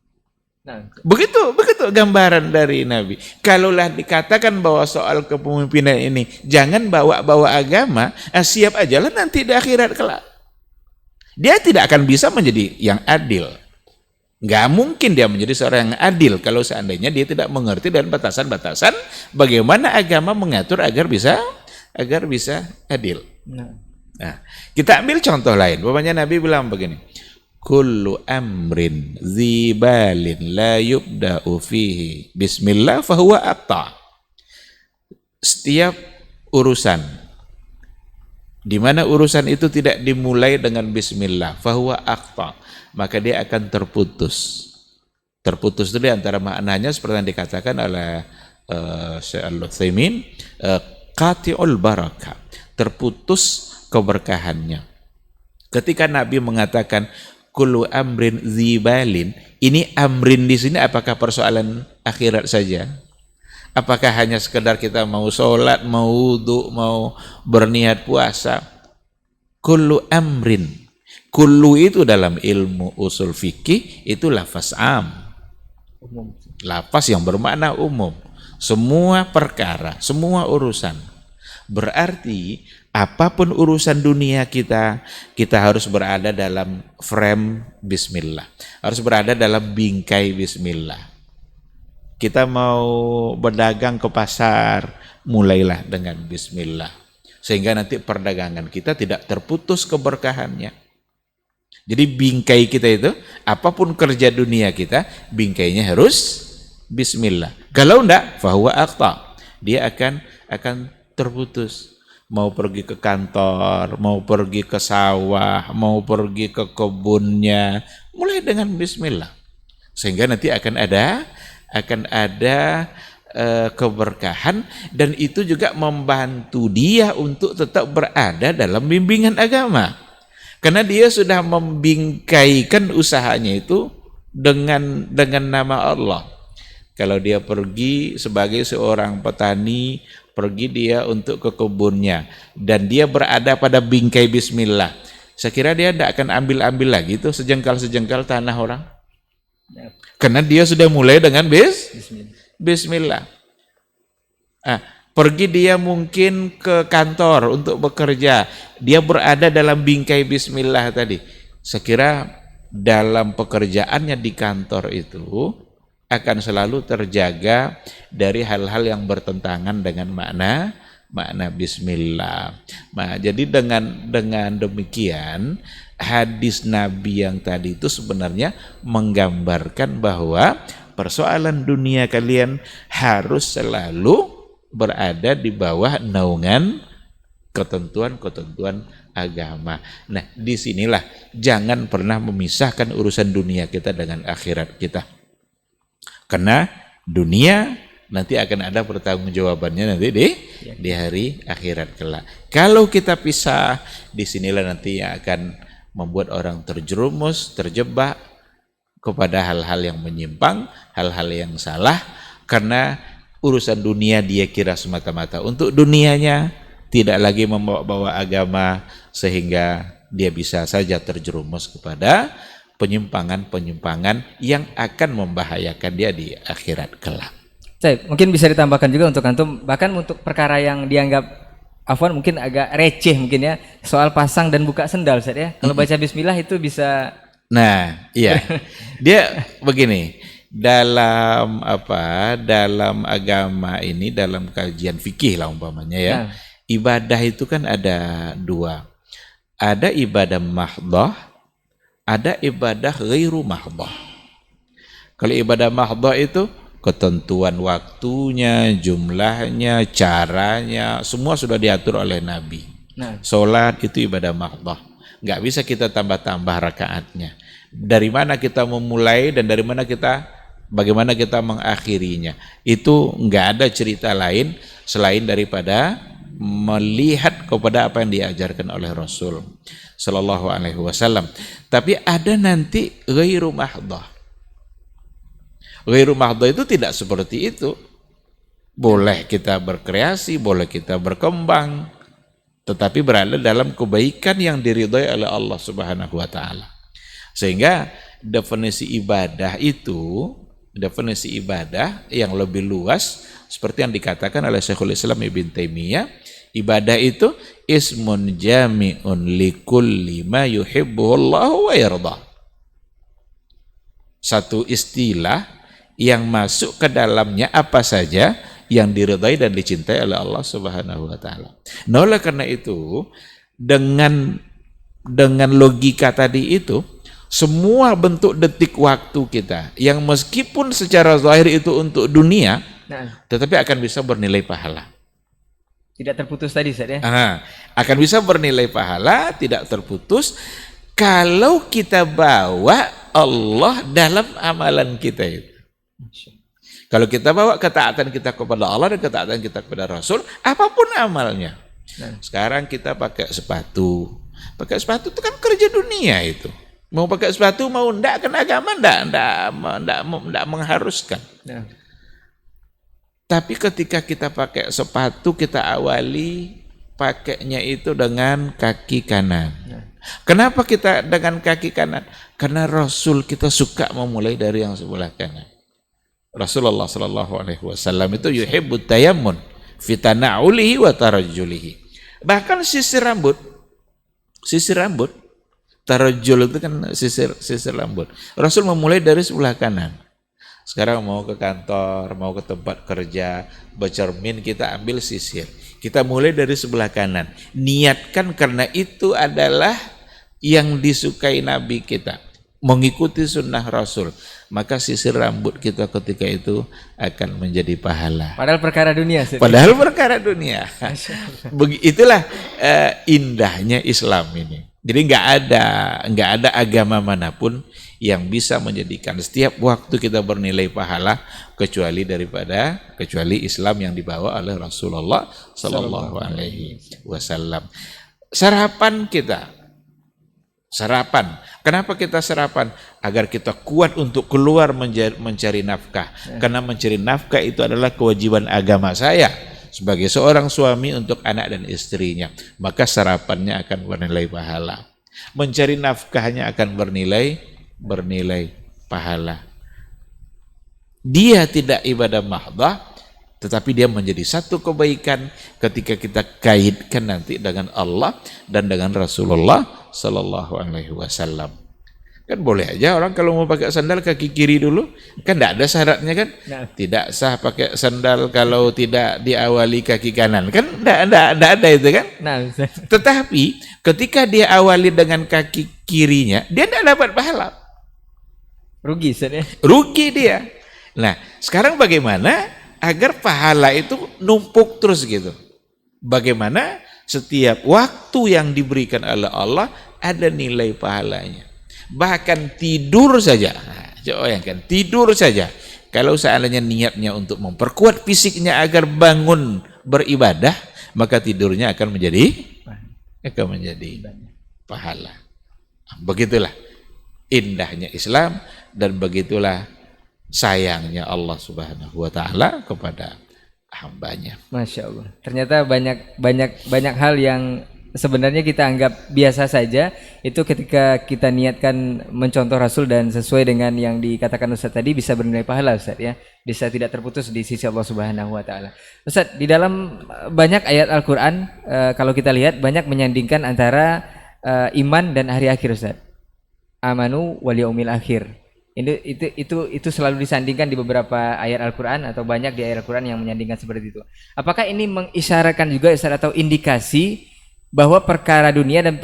Nah, begitu gambaran dari Nabi. Kalaulah dikatakan bahwa soal kepemimpinan ini jangan bawa agama, siap ajalah nanti di akhirat kelak. Dia tidak akan bisa menjadi yang adil. Nggak mungkin dia menjadi seorang yang adil kalau seandainya dia tidak mengerti dan batasan-batasan bagaimana agama mengatur agar bisa adil. Nah, kita ambil contoh lain. Bapaknya Nabi bilang begini, kullu amrin zibalin la yubda'u fihi bismillah fahuwa aqta. Setiap urusan di mana urusan itu tidak dimulai dengan bismillah fahuwa aqta, maka dia akan terputus. Terputus itu di antara maknanya seperti yang dikatakan oleh Syekh Al-Utsaimin, qati'ul barakah, terputus keberkahannya. Ketika Nabi mengatakan kullu amrin zibalin, ini amrin di sini apakah persoalan akhirat saja? Apakah hanya sekedar kita mau sholat, mau wudu, mau berniat puasa? Kullu amrin. Kullu itu dalam ilmu usul fikih itu lafaz am. Lafaz yang bermakna umum. Semua perkara, semua urusan. Berarti apapun urusan dunia kita harus berada dalam frame bismillah. Harus berada dalam bingkai bismillah. Kita mau berdagang ke pasar, mulailah dengan bismillah. Sehingga nanti perdagangan kita tidak terputus keberkahannya. Jadi bingkai kita itu, apapun kerja dunia kita, bingkainya harus bismillah. Kalau enggak, fahuwa aqta. Dia akan terputus. Mau pergi ke kantor, mau pergi ke sawah, mau pergi ke kebunnya, mulai dengan bismillah. Sehingga nanti akan ada keberkahan, dan itu juga membantu dia untuk tetap berada dalam bimbingan agama. Karena dia sudah membingkaikan usahanya itu dengan nama Allah. Kalau dia pergi sebagai seorang petani, pergi dia untuk ke kebunnya, dan dia berada pada bingkai bismillah, saya kira dia tidak akan ambil lagi itu sejengkal-sejengkal tanah orang. Karena dia sudah mulai dengan bismillah. Pergi dia mungkin ke kantor untuk bekerja, dia berada dalam bingkai bismillah tadi. Saya kira dalam pekerjaannya di kantor itu akan selalu terjaga dari hal-hal yang bertentangan dengan makna bismillah. Nah, jadi dengan demikian hadis Nabi yang tadi itu sebenarnya menggambarkan bahwa persoalan dunia kalian harus selalu berada di bawah naungan ketentuan-ketentuan agama. Nah, disinilah jangan pernah memisahkan urusan dunia kita dengan akhirat kita. Karena dunia nanti akan ada pertanggungjawabannya nanti di hari akhirat kelak. Kalau kita pisah, disinilah nanti yang akan membuat orang terjerumus, terjebak kepada hal-hal yang menyimpang, hal-hal yang salah, karena urusan dunia dia kira semata-mata untuk dunianya, tidak lagi membawa agama, sehingga dia bisa saja terjerumus kepada penyimpangan-penyimpangan yang akan membahayakan dia di akhirat kelak. Mungkin bisa ditambahkan juga untuk antum, bahkan untuk perkara yang dianggap afwan mungkin agak receh mungkin ya, soal pasang dan buka sendal Ustaz ya. Kalau baca bismillah itu bisa. Nah, iya. Dia begini, dalam agama ini, dalam kajian fikih lah umpamanya ya. Ibadah itu kan ada dua. Ada ibadah mahdhah, ada ibadah ghairu mahdhah. Kalau ibadah mahdhah itu ketentuan waktunya, jumlahnya, caranya, semua sudah diatur oleh Nabi. Sholat itu ibadah mahdhah. Nggak bisa kita tambah-tambah rakaatnya. Dari mana kita memulai dan dari mana bagaimana kita mengakhirinya. Itu nggak ada cerita lain selain daripada melihat kepada apa yang diajarkan oleh Rasul Sallallahu Alaihi Wasallam. Tapi ada nanti ghairu mahdhah. Ghairu mahdhah itu tidak seperti itu. Boleh kita berkreasi, boleh kita berkembang, tetapi berada dalam kebaikan yang diridhai oleh Allah Subhanahu wa taala. Sehingga definisi ibadah yang lebih luas seperti yang dikatakan oleh Syekhul Islam Ibn Taimiyah, ibadah itu ismun jami'un likulli ma yuhibbuhullahu wa yardah. Satu istilah yang masuk ke dalamnya apa saja yang diridhai dan dicintai oleh Allah Subhanahu wa taala. Nah, oleh karena itu dengan logika tadi itu, semua bentuk detik waktu kita yang meskipun secara zahir itu untuk dunia, tetapi akan bisa bernilai pahala. Tidak terputus tadi Ustaz ya. Akan bisa bernilai pahala, tidak terputus kalau kita bawa Allah dalam amalan kita itu. Kalau kita bawa ketaatan kita kepada Allah dan ketaatan kita kepada Rasul, apapun amalnya. Sekarang kita pakai sepatu. Pakai sepatu itu kan kerja dunia itu. Mau pakai sepatu mau enggak, kan agama enggak mengharuskan. Tapi ketika kita pakai sepatu, kita awali pakainya itu dengan kaki kanan. Kenapa kita dengan kaki kanan? Karena Rasul kita suka memulai dari yang sebelah kanan. Rasulullah Sallallahu Alaihi Wasallam itu yuhibbut tayammun fi tana'ulihi wa tarajjulihi. Bahkan sisir rambut, tarajjul itu kan sisir rambut. Rasul memulai dari sebelah kanan. Sekarang mau ke kantor, mau ke tempat kerja, bercermin, kita ambil sisir. Kita mulai dari sebelah kanan. Niatkan karena itu adalah yang disukai Nabi kita. Mengikuti sunnah Rasul. Maka sisir rambut kita ketika itu akan menjadi pahala. Padahal perkara dunia. Padahal perkara dunia. Itulah indahnya Islam ini. Jadi nggak ada agama manapun yang bisa menjadikan setiap waktu kita bernilai pahala kecuali Islam yang dibawa oleh Rasulullah Sallallahu Alaihi Wasallam. Sarapan. Kenapa kita sarapan? Agar kita kuat untuk keluar mencari nafkah. Karena mencari nafkah itu adalah kewajiban agama saya sebagai seorang suami untuk anak dan istrinya. Maka sarapannya akan bernilai pahala. Mencari nafkahnya akan bernilai pahala. Dia tidak ibadah mahdhah, tetapi dia menjadi satu kebaikan ketika kita kaitkan nanti dengan Allah dan dengan Rasulullah Sallallahu Alaihi Wasallam. Kan boleh aja orang kalau mau pakai sandal kaki kiri dulu, kan tidak ada syaratnya kan? Tidak sah pakai sandal kalau tidak diawali kaki kanan, kan tidak ada itu kan? Tetapi ketika dia awali dengan kaki kirinya, dia tidak dapat pahala. Rugi ya? Rugi dia. Nah, sekarang bagaimana agar pahala itu numpuk terus gitu? Bagaimana Setiap waktu yang diberikan oleh Allah ada nilai pahalanya. Bahkan tidur saja. Nah, coba bayangkan, tidur saja. Kalau seandainya niatnya untuk memperkuat fisiknya agar bangun beribadah, maka tidurnya akan menjadi pahala. Begitulah indahnya Islam dan begitulah sayangnya Allah Subhanahu wa taala kepada hambanya. Masya Allah. Ternyata banyak hal yang sebenarnya kita anggap biasa saja, itu ketika kita niatkan mencontoh Rasul dan sesuai dengan yang dikatakan Ustaz tadi bisa bernilai pahala Ustaz ya. Bisa tidak terputus di sisi Allah Subhanahu wa taala. Ustaz, di dalam banyak ayat Al-Qur'an kalau kita lihat banyak menyandingkan antara iman dan hari akhir Ustaz. Amanu wal yaumil akhir. Itu selalu disandingkan di beberapa ayat Al-Qur'an atau banyak di ayat Al-Qur'an yang menyandingkan seperti itu. Apakah ini mengisyaratkan juga Ustaz atau indikasi bahwa perkara dunia dan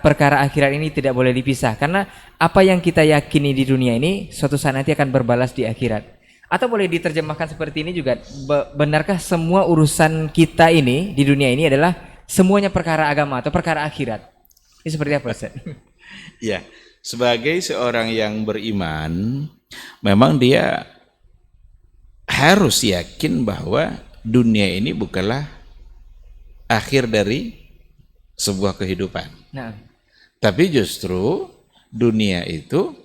perkara akhirat ini tidak boleh dipisah? Karena apa yang kita yakini di dunia ini suatu saat nanti akan berbalas di akhirat. Atau boleh diterjemahkan seperti ini juga, benarkah semua urusan kita ini di dunia ini adalah semuanya perkara agama atau perkara akhirat? Ini seperti apa Ustaz? Ya, sebagai seorang yang beriman, memang dia harus yakin bahwa dunia ini bukanlah akhir dari sebuah kehidupan. Nah, tapi justru dunia itu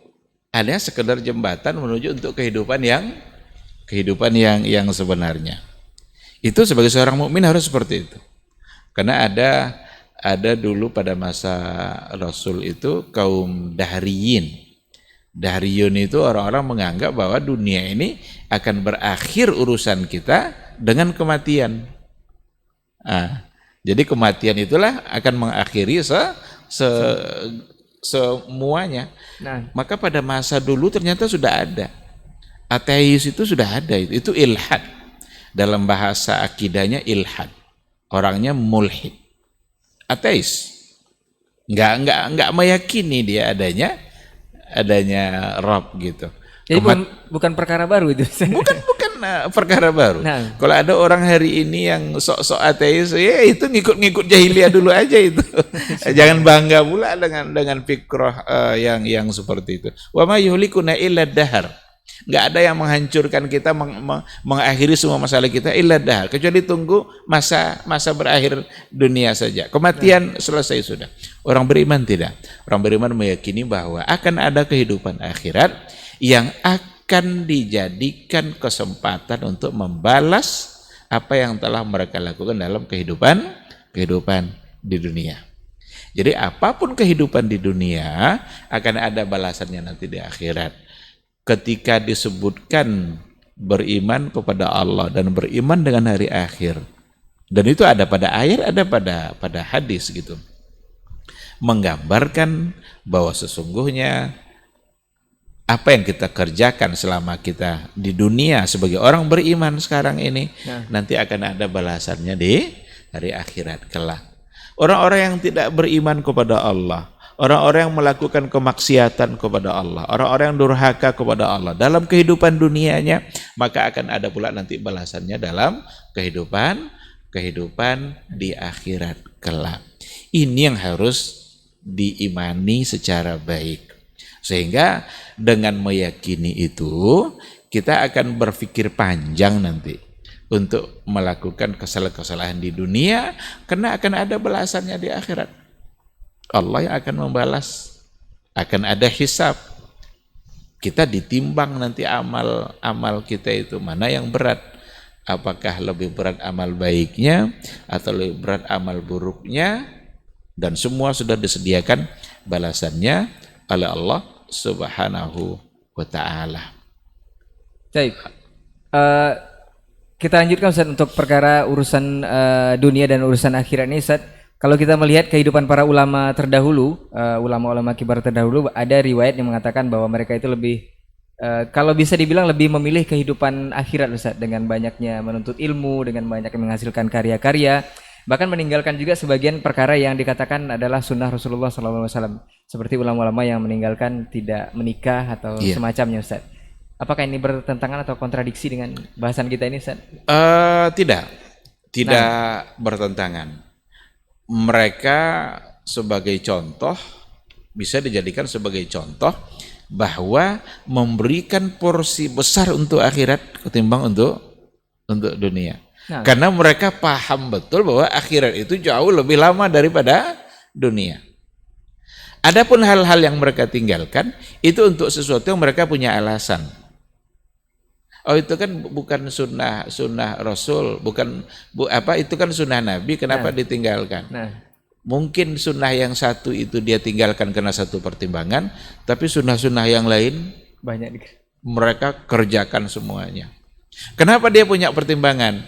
hanya sekedar jembatan menuju untuk kehidupan yang sebenarnya. Itu sebagai seorang mukmin harus seperti itu. Karena ada dulu pada masa Rasul itu kaum Dahriyin. Dahriyun itu orang-orang menganggap bahwa dunia ini akan berakhir urusan kita dengan kematian. Jadi kematian itulah akan mengakhiri semuanya. nah, Maka pada masa dulu ternyata sudah ada. Ateis itu sudah ada. Itu ilhad. Dalam bahasa akidahnya ilhad. Orangnya mulhid. Ateis. Enggak meyakini dia adanya Rabb gitu. jadi bukan perkara baru itu. Bukan perkara baru. Nah. Kalau ada orang hari ini yang sok-sok ateis, ya itu ngikut-ngikut jahiliyah dulu aja itu. Jangan bangga pula dengan fikrah yang seperti itu. Wa ma yuhlikuna illa dahar. Enggak ada yang menghancurkan kita, mengakhiri semua masalah kita illa dahar, kecuali tunggu masa berakhir dunia saja. Kematian selesai sudah. Orang beriman tidak. Orang beriman meyakini bahwa akan ada kehidupan akhirat yang akan dijadikan kesempatan untuk membalas apa yang telah mereka lakukan dalam kehidupan di dunia. Jadi apapun kehidupan di dunia akan ada balasannya nanti di akhirat. Ketika disebutkan beriman kepada Allah dan beriman dengan hari akhir, dan itu ada pada ayat, ada pada hadis gitu, menggambarkan bahwa sesungguhnya apa yang kita kerjakan selama kita di dunia sebagai orang beriman sekarang ini, nanti akan ada balasannya di hari akhirat kelak. Orang-orang yang tidak beriman kepada Allah, orang-orang yang melakukan kemaksiatan kepada Allah, orang-orang yang durhaka kepada Allah dalam kehidupan dunianya, maka akan ada pula nanti balasannya dalam kehidupan di akhirat kelak. Ini yang harus diimani secara baik. Sehingga dengan meyakini itu, kita akan berpikir panjang nanti untuk melakukan kesalahan-kesalahan di dunia, karena akan ada balasannya di akhirat. Allah yang akan membalas, akan ada hisab. Kita ditimbang nanti amal kita itu mana yang berat. Apakah lebih berat amal baiknya atau lebih berat amal buruknya, dan semua sudah disediakan balasannya oleh Allah Subhanahu wa ta'ala. Baik. Kita lanjutkan Ustaz untuk perkara urusan dunia dan urusan akhirat ini Ustaz. Kalau kita melihat kehidupan para ulama terdahulu, ulama-ulama kibar terdahulu, ada riwayat yang mengatakan bahwa mereka itu lebih, kalau bisa dibilang lebih memilih kehidupan akhirat Ustaz, dengan banyaknya menuntut ilmu, dengan banyaknya menghasilkan karya-karya, bahkan meninggalkan juga sebagian perkara yang dikatakan adalah sunnah Rasulullah SAW, seperti ulama-ulama yang meninggalkan tidak menikah atau semacamnya Ustaz. Apakah ini bertentangan atau kontradiksi dengan bahasan kita ini Ustaz? Tidak bertentangan. mereka sebagai contoh, bisa dijadikan sebagai contoh bahwa memberikan porsi besar untuk akhirat ketimbang untuk dunia. Nah, Karena mereka paham betul bahwa akhirat itu jauh lebih lama daripada dunia. Adapun hal-hal yang mereka tinggalkan itu untuk sesuatu yang mereka punya alasan. Oh, itu kan bukan sunnah Rasul, itu kan sunnah Nabi, kenapa ditinggalkan? nah, Mungkin sunnah yang satu itu dia tinggalkan karena satu pertimbangan, tapi sunnah-sunnah yang lain banyak. mereka kerjakan semuanya. Kenapa dia punya pertimbangan?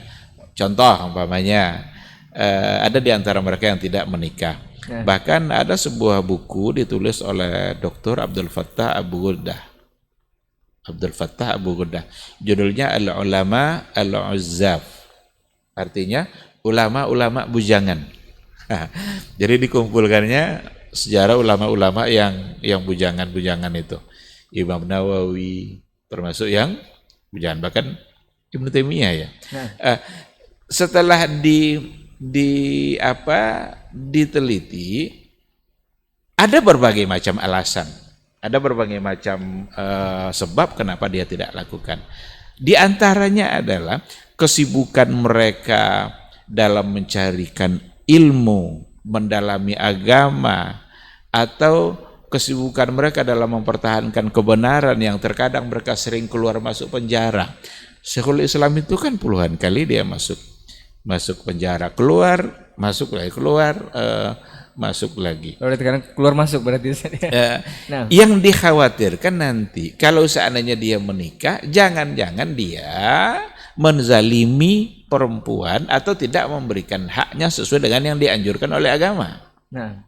Contoh umpamanya ada di antara mereka yang tidak menikah. Bahkan ada sebuah buku ditulis oleh Dr. Abdul Fattah Abu Ghuddah. Judulnya Al-Ulama Al-Uzzaf. Artinya ulama-ulama bujangan. Jadi dikumpulkannya sejarah ulama-ulama yang bujangan-bujangan itu. Imam Nawawi termasuk yang bujangan, bahkan Ibnu Taimiyah ya. Setelah diteliti, ada berbagai macam alasan, ada berbagai macam sebab kenapa dia tidak lakukan. Di antaranya adalah kesibukan mereka dalam mencarikan ilmu, mendalami agama, atau kesibukan mereka dalam mempertahankan kebenaran yang terkadang mereka sering keluar masuk penjara. Syekhul Islam itu kan puluhan kali dia masuk penjara, keluar, masuk lagi, keluar, masuk lagi. Sekarang keluar masuk berarti. Nah, yang dikhawatirkan nanti kalau seandainya dia menikah, jangan-jangan dia menzalimi perempuan atau tidak memberikan haknya sesuai dengan yang dianjurkan oleh agama. Nah,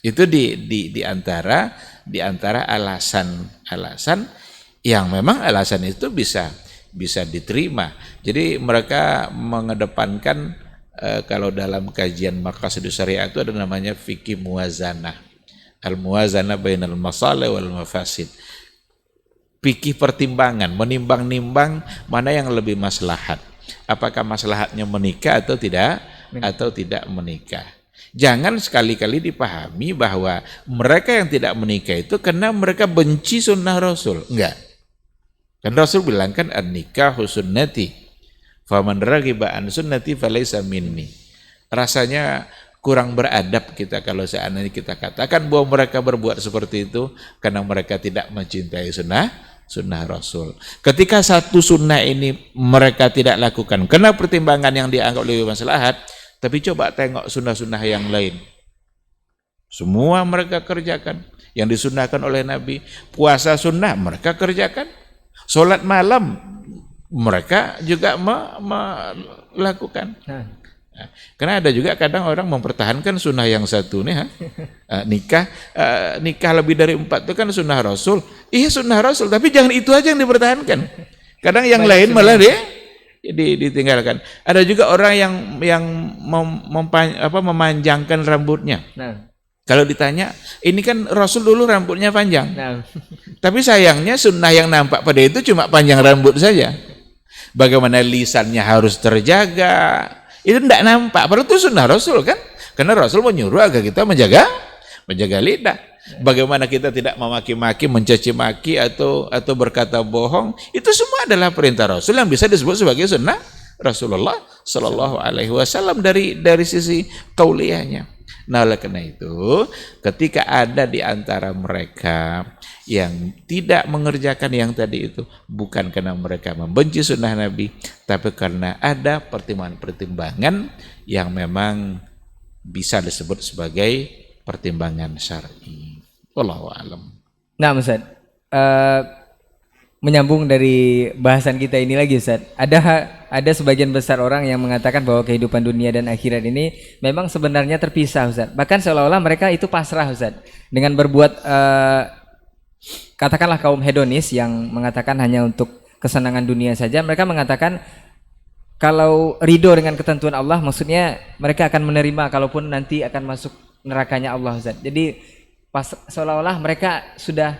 itu di antara alasan yang memang alasan itu bisa diterima. Jadi mereka mengedepankan kalau dalam kajian maqasidus syariah itu ada namanya fikih muwazanah. Al-muwazanah bainal masalih wal mafasid. Fikih pertimbangan, menimbang-nimbang mana yang lebih maslahat. Apakah maslahatnya menikah atau tidak menikah. Jangan sekali-kali dipahami bahwa mereka yang tidak menikah itu karena mereka benci sunnah Rasul. Enggak. Kan Rasul bilang kan an-nikahu sunnati. Faman raghiba an sunnati falaysa minni. Rasanya kurang beradab kita kalau seandainya kita katakan bahwa mereka berbuat seperti itu karena mereka tidak mencintai sunnah Rasul. Ketika satu sunnah ini mereka tidak lakukan karena pertimbangan yang dianggap lebih maslahat, tapi coba tengok sunnah-sunnah yang lain. Semua mereka kerjakan. Yang disunnahkan oleh Nabi. Puasa sunnah mereka kerjakan. Sholat malam mereka juga melakukan. Karena ada juga kadang orang mempertahankan sunnah yang satu nih, nikah lebih dari 4 itu kan sunnah Rasul. Iya sunnah Rasul, tapi jangan itu aja yang dipertahankan. Kadang yang lain malah ditinggalkan. Ada juga orang yang memanjangkan rambutnya. Kalau ditanya, ini kan Rasul dulu rambutnya panjang. Tapi sayangnya sunnah yang nampak pada itu cuma panjang rambut saja. Bagaimana lisannya harus terjaga, itu tidak nampak. Padahal itu sunnah Rasul kan? Karena Rasul menyuruh agar kita menjaga lidah. Bagaimana kita tidak memaki-maki, mencaci maki atau berkata bohong, itu semua adalah perintah Rasul yang bisa disebut sebagai sunnah Rasulullah Shallallahu Alaihi Wasallam dari sisi qauliyahnya. Nah, oleh karena itu, ketika ada di antara mereka yang tidak mengerjakan yang tadi itu, bukan karena mereka membenci sunnah Nabi, tapi karena ada pertimbangan-pertimbangan yang memang bisa disebut sebagai pertimbangan syar'i. Wallahu a'lam. Nah, Ustaz, menyambung dari bahasan kita ini lagi, Ustaz. Ada sebagian besar orang yang mengatakan bahwa kehidupan dunia dan akhirat ini memang sebenarnya terpisah, Ustaz. Bahkan seolah-olah mereka itu pasrah, Ustaz, dengan berbuat katakanlah kaum hedonis yang mengatakan hanya untuk kesenangan dunia saja. Mereka mengatakan kalau ridho dengan ketentuan Allah, maksudnya mereka akan menerima kalaupun nanti akan masuk nerakanya Allah, Ustaz. Jadi seolah-olah mereka sudah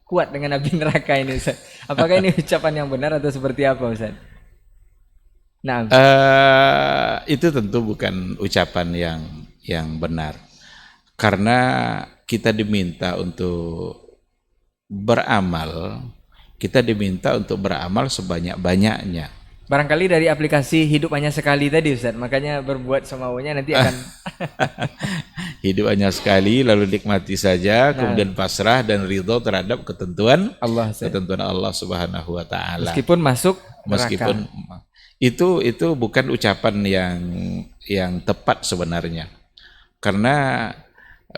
kuat dengan api neraka ini, Ustaz. Apakah ini ucapan yang benar atau seperti apa, Ustaz? Nah, itu tentu bukan ucapan yang benar. Karena kita diminta untuk beramal, kita diminta untuk beramal sebanyak-banyaknya. Barangkali dari aplikasi hidup hanya sekali tadi Ustaz, makanya berbuat semaunya nanti akan Hidup hanya sekali, lalu nikmati saja, kemudian pasrah dan ridho terhadap ketentuan Allah Ustaz. ketentuan Allah Subhanahu wa taala. Meskipun masuk Meskipun neraka. itu bukan ucapan yang tepat sebenarnya. Karena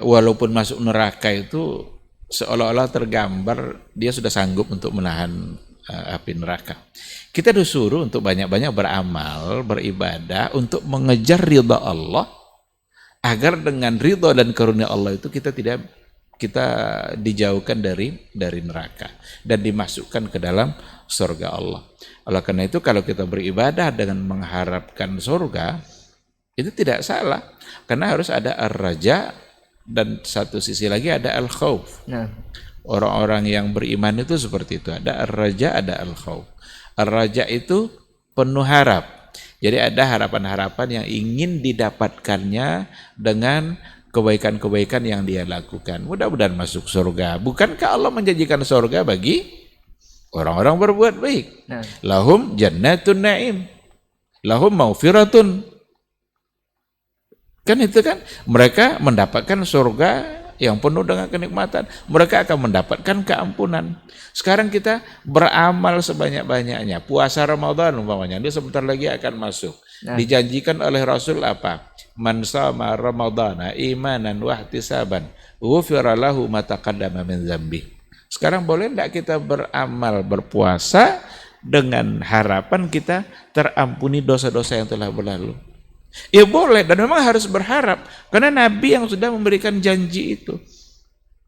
walaupun masuk neraka itu seolah-olah tergambar dia sudah sanggup untuk menahan api neraka. Kita disuruh untuk banyak-banyak beramal, beribadah untuk mengejar ridha Allah, agar dengan ridha dan karunia Allah itu kita dijauhkan dari neraka dan dimasukkan ke dalam surga Allah. Oleh karena itu kalau kita beribadah dengan mengharapkan surga, itu tidak salah, karena harus ada ar-raja dan satu sisi lagi ada al-khauf. Nah, Orang-orang yang beriman itu seperti itu, ada ar-raja, ada al-khauf. Ar-raja itu penuh harap. Jadi ada harapan-harapan yang ingin didapatkannya dengan kebaikan-kebaikan yang dia lakukan. Mudah-mudahan masuk surga. Bukankah Allah menjanjikan surga bagi orang-orang berbuat baik? nah. Lahum jannatun na'im, lahum maufiratun. Kan itu kan, mereka mendapatkan surga yang penuh dengan kenikmatan. Mereka akan mendapatkan keampunan. Sekarang kita beramal sebanyak-banyaknya. Puasa Ramadan umpamanya, ini sebentar lagi akan masuk. Nah. Dijanjikan oleh Rasul apa? Man shama Ramadana imanan wa ihtisaban, ghufira lahu ma taqaddama min dzambi. Sekarang boleh enggak kita beramal, berpuasa dengan harapan kita terampuni dosa-dosa yang telah berlalu? Ya boleh, dan memang harus berharap, karena Nabi yang sudah memberikan janji itu.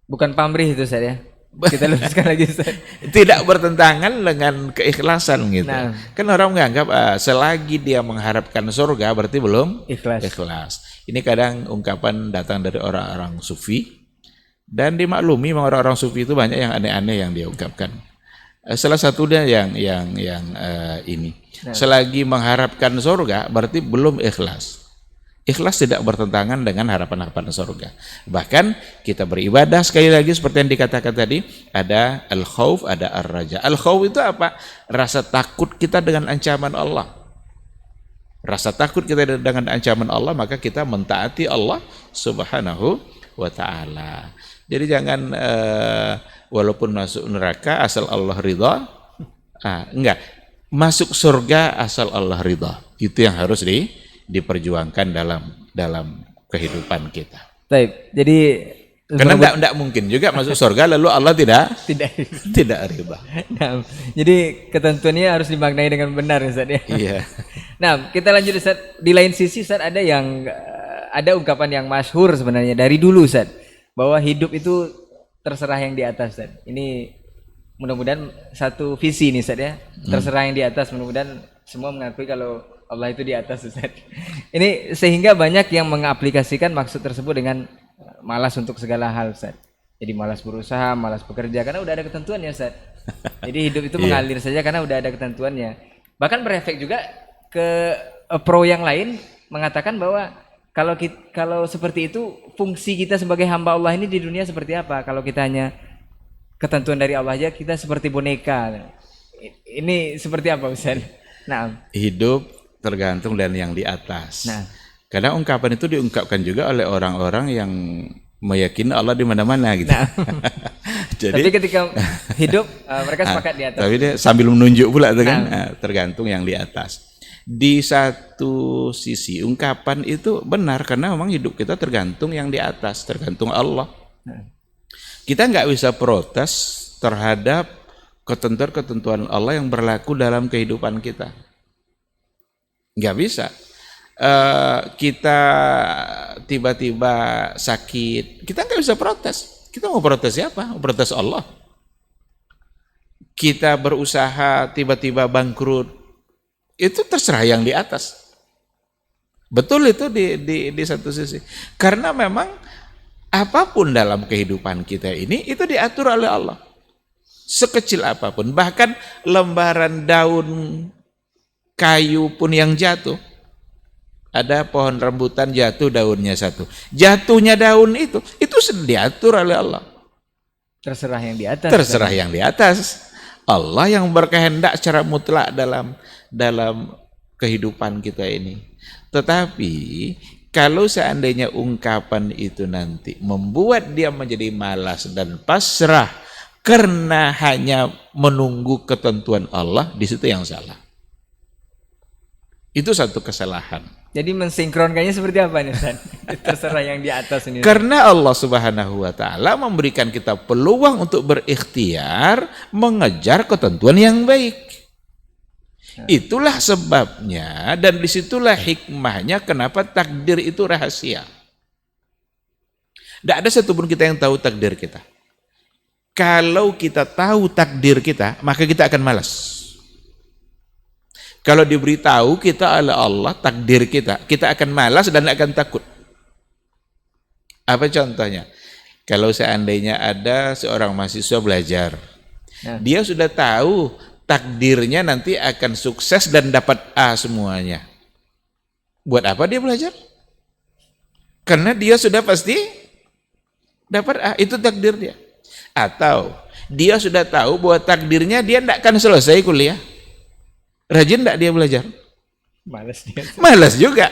Bukan pamrih itu Ustaz ya. Kita luruskan lagi Ustaz. Tidak bertentangan dengan keikhlasan gitu. Nah. Kan orang menganggap selagi dia mengharapkan surga berarti belum Ikhlas. Ini kadang ungkapan datang dari orang-orang sufi, dan dimaklumi memang orang-orang sufi itu banyak yang aneh-aneh yang dia ungkapkan. Salah satunya yang ini. Nah. Selagi mengharapkan surga berarti belum ikhlas. Ikhlas tidak bertentangan dengan harapan-harapan surga. Bahkan kita beribadah sekali lagi seperti yang dikatakan tadi, ada al-khauf, ada ar-raja. Al-khauf itu apa? Rasa takut kita dengan ancaman Allah. Rasa takut kita dengan ancaman Allah, maka kita mentaati Allah Subhanahu wa ta'ala. Jadi jangan walaupun masuk neraka asal Allah ridha, enggak. Masuk surga asal Allah ridha. Itu yang harus diperjuangkan dalam kehidupan kita. Baik. Jadi Karena enggak mungkin juga masuk surga lalu Allah tidak ridha. Nah, jadi ketentuannya harus dimaknai dengan benar Ustaz ya. Iya. Nah, kita lanjut Ustaz. Di lain sisi Ustaz ada ungkapan yang masyhur sebenarnya dari dulu Ustaz, bahwa hidup itu terserah yang di atas Ustaz. Ini mudah-mudahan satu visi nih Ustaz ya. Terserah yang di atas, mudah-mudahan semua mengakui kalau Allah itu di atas Ustaz. Ini sehingga banyak yang mengaplikasikan maksud tersebut dengan malas untuk segala hal Ustaz. Jadi malas berusaha, malas bekerja karena udah ada ketentuannya Ustaz. Jadi hidup itu mengalir saja karena udah ada ketentuannya. Bahkan berefek juga ke pro yang lain mengatakan bahwa kalau seperti itu fungsi kita sebagai hamba Allah ini di dunia seperti apa? Kalau kita hanya ketentuan dari Allah aja kita seperti boneka. Ini seperti apa Ustaz? Nah, Hidup tergantung dan yang di atas. Nah. Karena ungkapan itu diungkapkan juga oleh orang-orang yang meyakini Allah di mana-mana gitu. Nah. Jadi, tapi ketika hidup mereka sepakat di atas. Tapi dia sambil menunjuk pula itu kan, tergantung yang di atas. Di satu sisi ungkapan itu benar karena memang hidup kita tergantung yang di atas, tergantung Allah. Kita nggak bisa protes terhadap ketentuan-ketentuan Allah yang berlaku dalam kehidupan kita. Nggak bisa. Kita tiba-tiba sakit, kita nggak bisa protes. Kita mau protes siapa? Mau protes Allah. Kita berusaha tiba-tiba bangkrut, itu terserah yang di atas. Betul itu di satu sisi. Karena memang apapun dalam kehidupan kita ini itu diatur oleh Allah. Sekecil apapun, bahkan lembaran daun kayu pun yang jatuh Ada pohon rambutan jatuh daunnya satu. Jatuhnya daun itu diatur oleh Allah. Terserah yang di atas. Terserah yang di atas. Allah yang berkehendak secara mutlak dalam kehidupan kita ini. Tetapi kalau seandainya ungkapan itu nanti membuat dia menjadi malas dan pasrah karena hanya menunggu ketentuan Allah, di situ yang salah. Itu satu kesalahan. Jadi mensinkronkannya seperti apa nih Ustaz? Terserah yang di atas ini. Karena Allah Subhanahu wa taala memberikan kita peluang untuk berikhtiar mengejar ketentuan yang baik. Itulah sebabnya dan disitulah hikmahnya kenapa takdir itu rahasia. Tidak ada satupun kita yang tahu takdir kita. Kalau kita tahu takdir kita, maka kita akan malas. Kalau diberitahu kita oleh Allah takdir kita akan malas dan akan takut. Apa contohnya? Kalau seandainya ada seorang mahasiswa belajar, dia sudah tahu takdirnya nanti akan sukses dan dapat A semuanya. Buat apa dia belajar? Karena dia sudah pasti dapat A, itu takdir dia. Atau dia sudah tahu bahwa takdirnya dia tidak akan selesai kuliah. Rajin tidak dia belajar? Malas dia. Malas juga.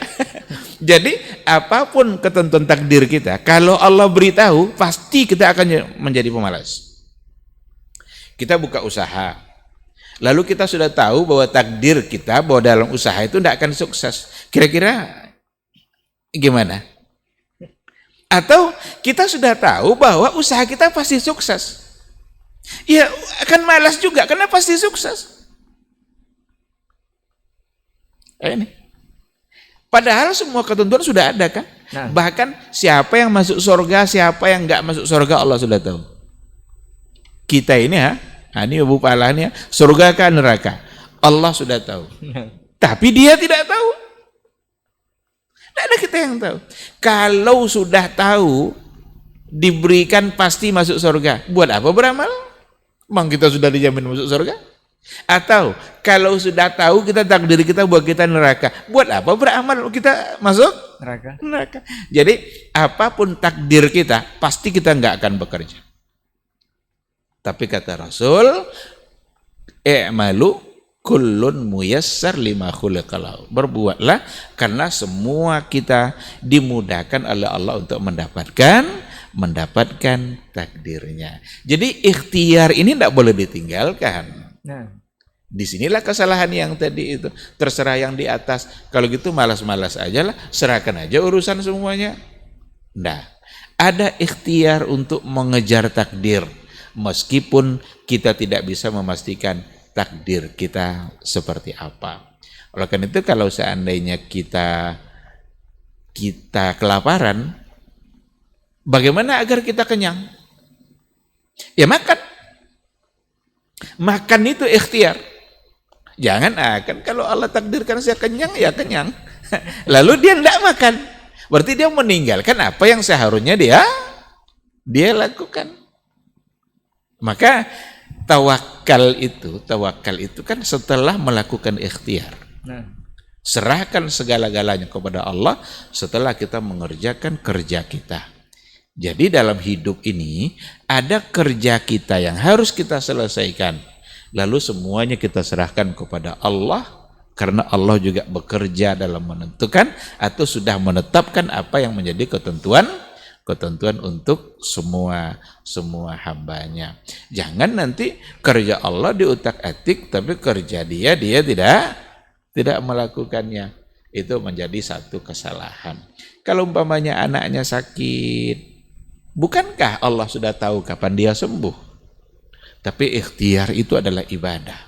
Jadi apapun ketentuan takdir kita, kalau Allah beritahu, pasti kita akan menjadi pemalas. Kita buka usaha, lalu kita sudah tahu bahwa takdir kita bahwa dalam usaha itu tidak akan sukses. Kira-kira gimana? Atau kita sudah tahu bahwa usaha kita pasti sukses. Ya akan malas juga karena pasti sukses. Ini. Padahal semua ketentuan sudah ada kan? Nah. Bahkan siapa yang masuk surga, siapa yang enggak masuk surga Allah sudah tahu. Kita ini ini Ibu Palanya, surga kan neraka. Allah sudah tahu. Tapi dia tidak tahu. Tidak ada kita yang tahu. Kalau sudah tahu, diberikan pasti masuk surga. Buat apa beramal? Memang kita sudah dijamin masuk surga? Atau kalau sudah tahu kita takdir kita buat kita neraka, buat apa beramal kita masuk neraka? Jadi apapun takdir kita pasti kita nggak akan bekerja. Tapi kata Rasul, i'malu kullun muyassar lima khuliqalahu. Berbuatlah karena semua kita dimudahkan oleh Allah untuk mendapatkan takdirnya. Jadi ikhtiar ini tidak boleh ditinggalkan. Nah, disinilah kesalahan yang tadi itu. Terserah yang di atas. Kalau gitu malas-malas aja lah, serahkan aja urusan semuanya. Nah, ada ikhtiar untuk mengejar takdir, meskipun kita tidak bisa memastikan takdir kita seperti apa. Oleh karena itu kalau seandainya kita kelaparan, bagaimana agar kita kenyang? Ya makan. Makan itu ikhtiar. Jangan kan kalau Allah takdirkan saya kenyang, ya kenyang. Lalu dia tidak makan. Berarti dia meninggalkan apa yang seharusnya dia lakukan. Maka tawakal itu kan setelah melakukan ikhtiar. Serahkan segala-galanya kepada Allah setelah kita mengerjakan kerja kita. Jadi dalam hidup ini ada kerja kita yang harus kita selesaikan. Lalu semuanya kita serahkan kepada Allah karena Allah juga bekerja dalam menentukan atau sudah menetapkan apa yang menjadi ketentuan untuk semua hambanya. Jangan nanti kerja Allah diutak-atik tapi kerja dia tidak melakukannya. Itu menjadi satu kesalahan. Kalau umpamanya anaknya sakit, bukankah Allah sudah tahu kapan dia sembuh? Tapi ikhtiar itu adalah ibadah.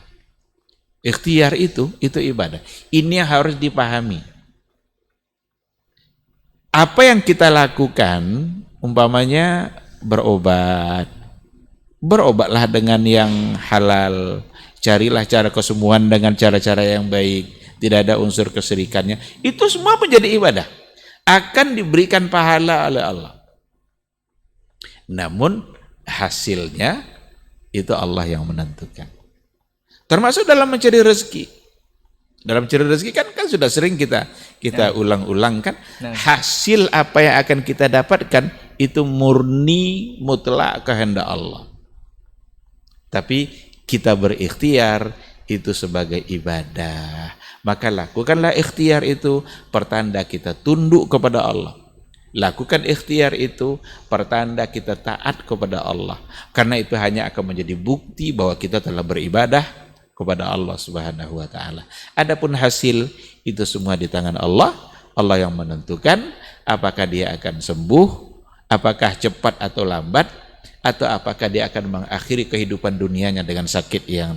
Ikhtiar itu ibadah. Ini yang harus dipahami. Apa yang kita lakukan, umpamanya berobatlah dengan yang halal, carilah cara kesembuhan dengan cara-cara yang baik, tidak ada unsur kesyirikannya. Itu semua menjadi ibadah. Akan diberikan pahala oleh Allah. Namun hasilnya itu Allah yang menentukan. Termasuk dalam mencari rezeki. Dalam ciri rezeki kan sudah sering kita ulang-ulang kan. Hasil apa yang akan kita dapatkan itu murni mutlak kehendak Allah. Tapi kita berikhtiar itu sebagai ibadah. Maka lakukanlah ikhtiar itu pertanda kita tunduk kepada Allah. Lakukan ikhtiar itu pertanda kita taat kepada Allah. Karena itu hanya akan menjadi bukti bahwa kita telah beribadah kepada Allah Subhanahu wa taala. Adapun hasil itu semua di tangan Allah. Allah yang menentukan apakah dia akan sembuh, apakah cepat atau lambat, atau apakah dia akan mengakhiri kehidupan dunianya dengan sakit yang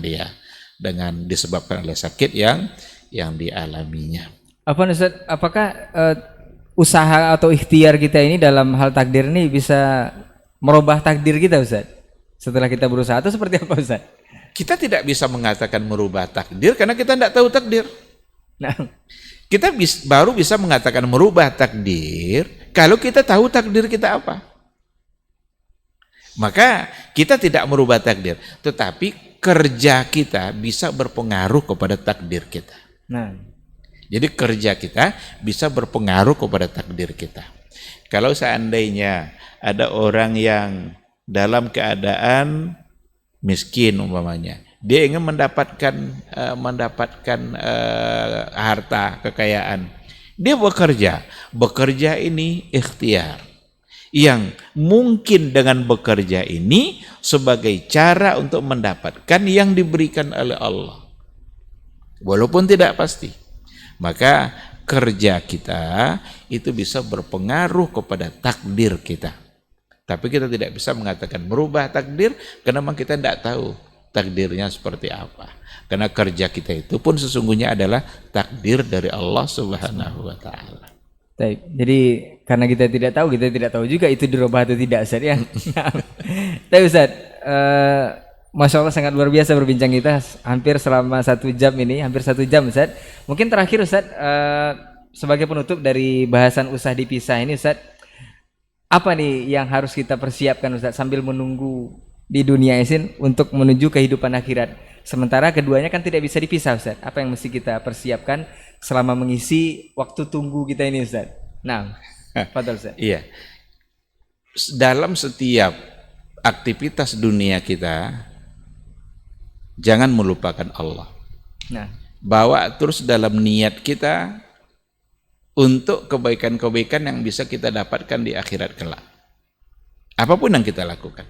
disebabkan oleh sakit yang dialaminya. Ustaz, apakah usaha atau ikhtiar kita ini dalam hal takdir ini bisa merubah takdir kita, Ustaz? Setelah kita berusaha atau seperti apa, Ustaz? Kita tidak bisa mengatakan merubah takdir karena kita tidak tahu takdir. Nah, kita baru bisa mengatakan merubah takdir kalau kita tahu takdir kita apa. Maka kita tidak merubah takdir, tetapi kerja kita bisa berpengaruh kepada takdir kita. Nah, jadi kerja kita bisa berpengaruh kepada takdir kita. Kalau seandainya ada orang yang dalam keadaan miskin umpamanya, dia ingin mendapatkan harta kekayaan, dia bekerja ini ikhtiar yang mungkin dengan bekerja ini sebagai cara untuk mendapatkan yang diberikan oleh Allah walaupun tidak pasti. Maka kerja kita itu bisa berpengaruh kepada takdir kita. Tapi kita tidak bisa mengatakan merubah takdir karena memang kita tidak tahu takdirnya seperti apa. Karena kerja kita itu pun sesungguhnya adalah takdir dari Allah Subhanahu wa taala. Jadi karena kita tidak tahu juga itu dirubah atau tidak, Ustaz ya. Tapi Ustaz, Masya Allah sangat luar biasa berbincang kita hampir selama 1 jam ini, hampir 1 jam Ustaz. Mungkin terakhir Ustaz, sebagai penutup dari bahasan usah dipisah ini Ustaz, apa nih yang harus kita persiapkan Ustaz sambil menunggu di dunia ini untuk menuju kehidupan akhirat? Sementara keduanya kan tidak bisa dipisah Ustaz. Apa yang mesti kita persiapkan selama mengisi waktu tunggu kita ini Ustaz? Nah, fadhal Ustaz. Iya. Dalam setiap aktivitas dunia kita jangan melupakan Allah. Nah, bawa terus dalam niat kita untuk kebaikan-kebaikan yang bisa kita dapatkan di akhirat kelak. Apapun yang kita lakukan.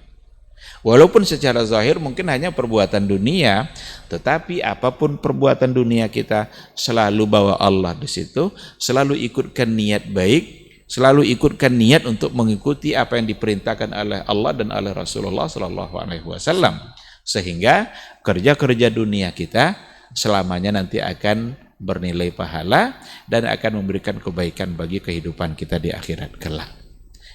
Walaupun secara zahir mungkin hanya perbuatan dunia, tetapi apapun perbuatan dunia kita selalu bawa Allah di situ, selalu ikutkan niat baik, selalu ikutkan niat untuk mengikuti apa yang diperintahkan oleh Allah dan oleh Rasulullah SAW. Sehingga kerja-kerja dunia kita selamanya nanti akan bernilai pahala dan akan memberikan kebaikan bagi kehidupan kita di akhirat kelak.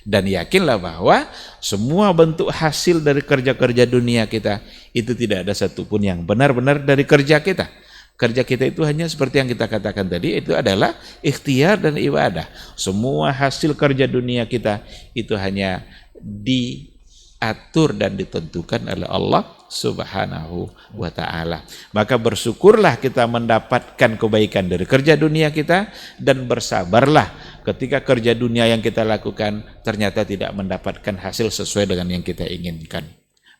Dan yakinlah bahwa semua bentuk hasil dari kerja-kerja dunia kita itu tidak ada satupun yang benar-benar dari kerja kita. Kerja kita itu hanya seperti yang kita katakan tadi, itu adalah ikhtiar dan ibadah. Semua hasil kerja dunia kita itu hanya diatur dan ditentukan oleh Allah Subhanahu wa ta'ala. Maka bersyukurlah kita mendapatkan kebaikan dari kerja dunia kita, dan bersabarlah ketika kerja dunia yang kita lakukan ternyata tidak mendapatkan hasil sesuai dengan yang kita inginkan.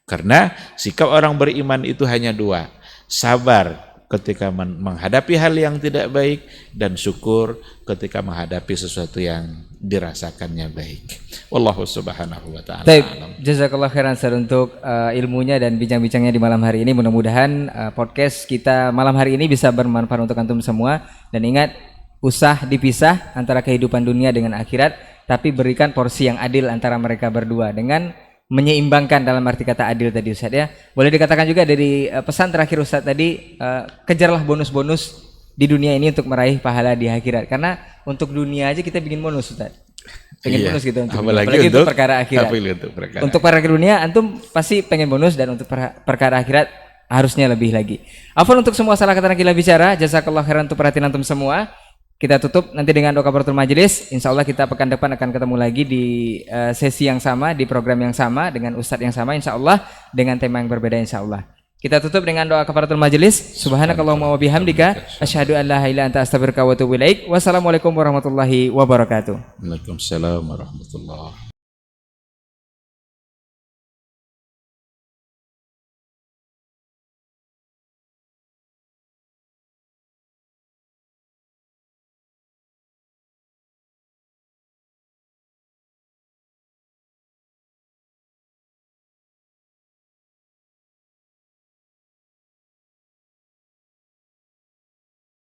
Karena sikap orang beriman itu hanya 2, sabar ketika menghadapi hal yang tidak baik, dan syukur ketika menghadapi sesuatu yang dirasakannya baik. Wallahu subhanahu wa ta'ala. Jazakallah khairan Ustaz untuk ilmunya dan bincang-bincangnya di malam hari ini. Mudah-mudahan podcast kita malam hari ini bisa bermanfaat untuk antum semua. Dan ingat, usah dipisah antara kehidupan dunia dengan akhirat, tapi berikan porsi yang adil antara mereka berdua dengan menyeimbangkan dalam arti kata adil tadi Ustaz ya. Boleh dikatakan juga dari pesan terakhir Ustaz tadi, kejarlah bonus-bonus di dunia ini untuk meraih pahala di akhirat. Karena untuk dunia aja kita bikin bonus Ustaz. Pengen bonus gitu apalagi untuk perkara akhirat. Untuk perkara dunia antum pasti pengen bonus, dan untuk perkara akhirat harusnya lebih lagi. Afwan untuk semua salah kata kita bicara. Jazakallah khairan untuk perhatian antum semua. Kita tutup nanti dengan doa kafaratul majelis. Insya Allah kita pekan depan akan ketemu lagi di sesi yang sama, di program yang sama, dengan ustadz yang sama, insya Allah dengan tema yang berbeda insya Allah. Kita tutup dengan doa kafaratul majelis. Subhanakallahumma wa bihamdika asyhadu an la ilaha illa anta astaghfiruka wa atubu ilaik. Wassalamualaikum warahmatullahi wabarakatuh. Waalaikumsalam warahmatullahi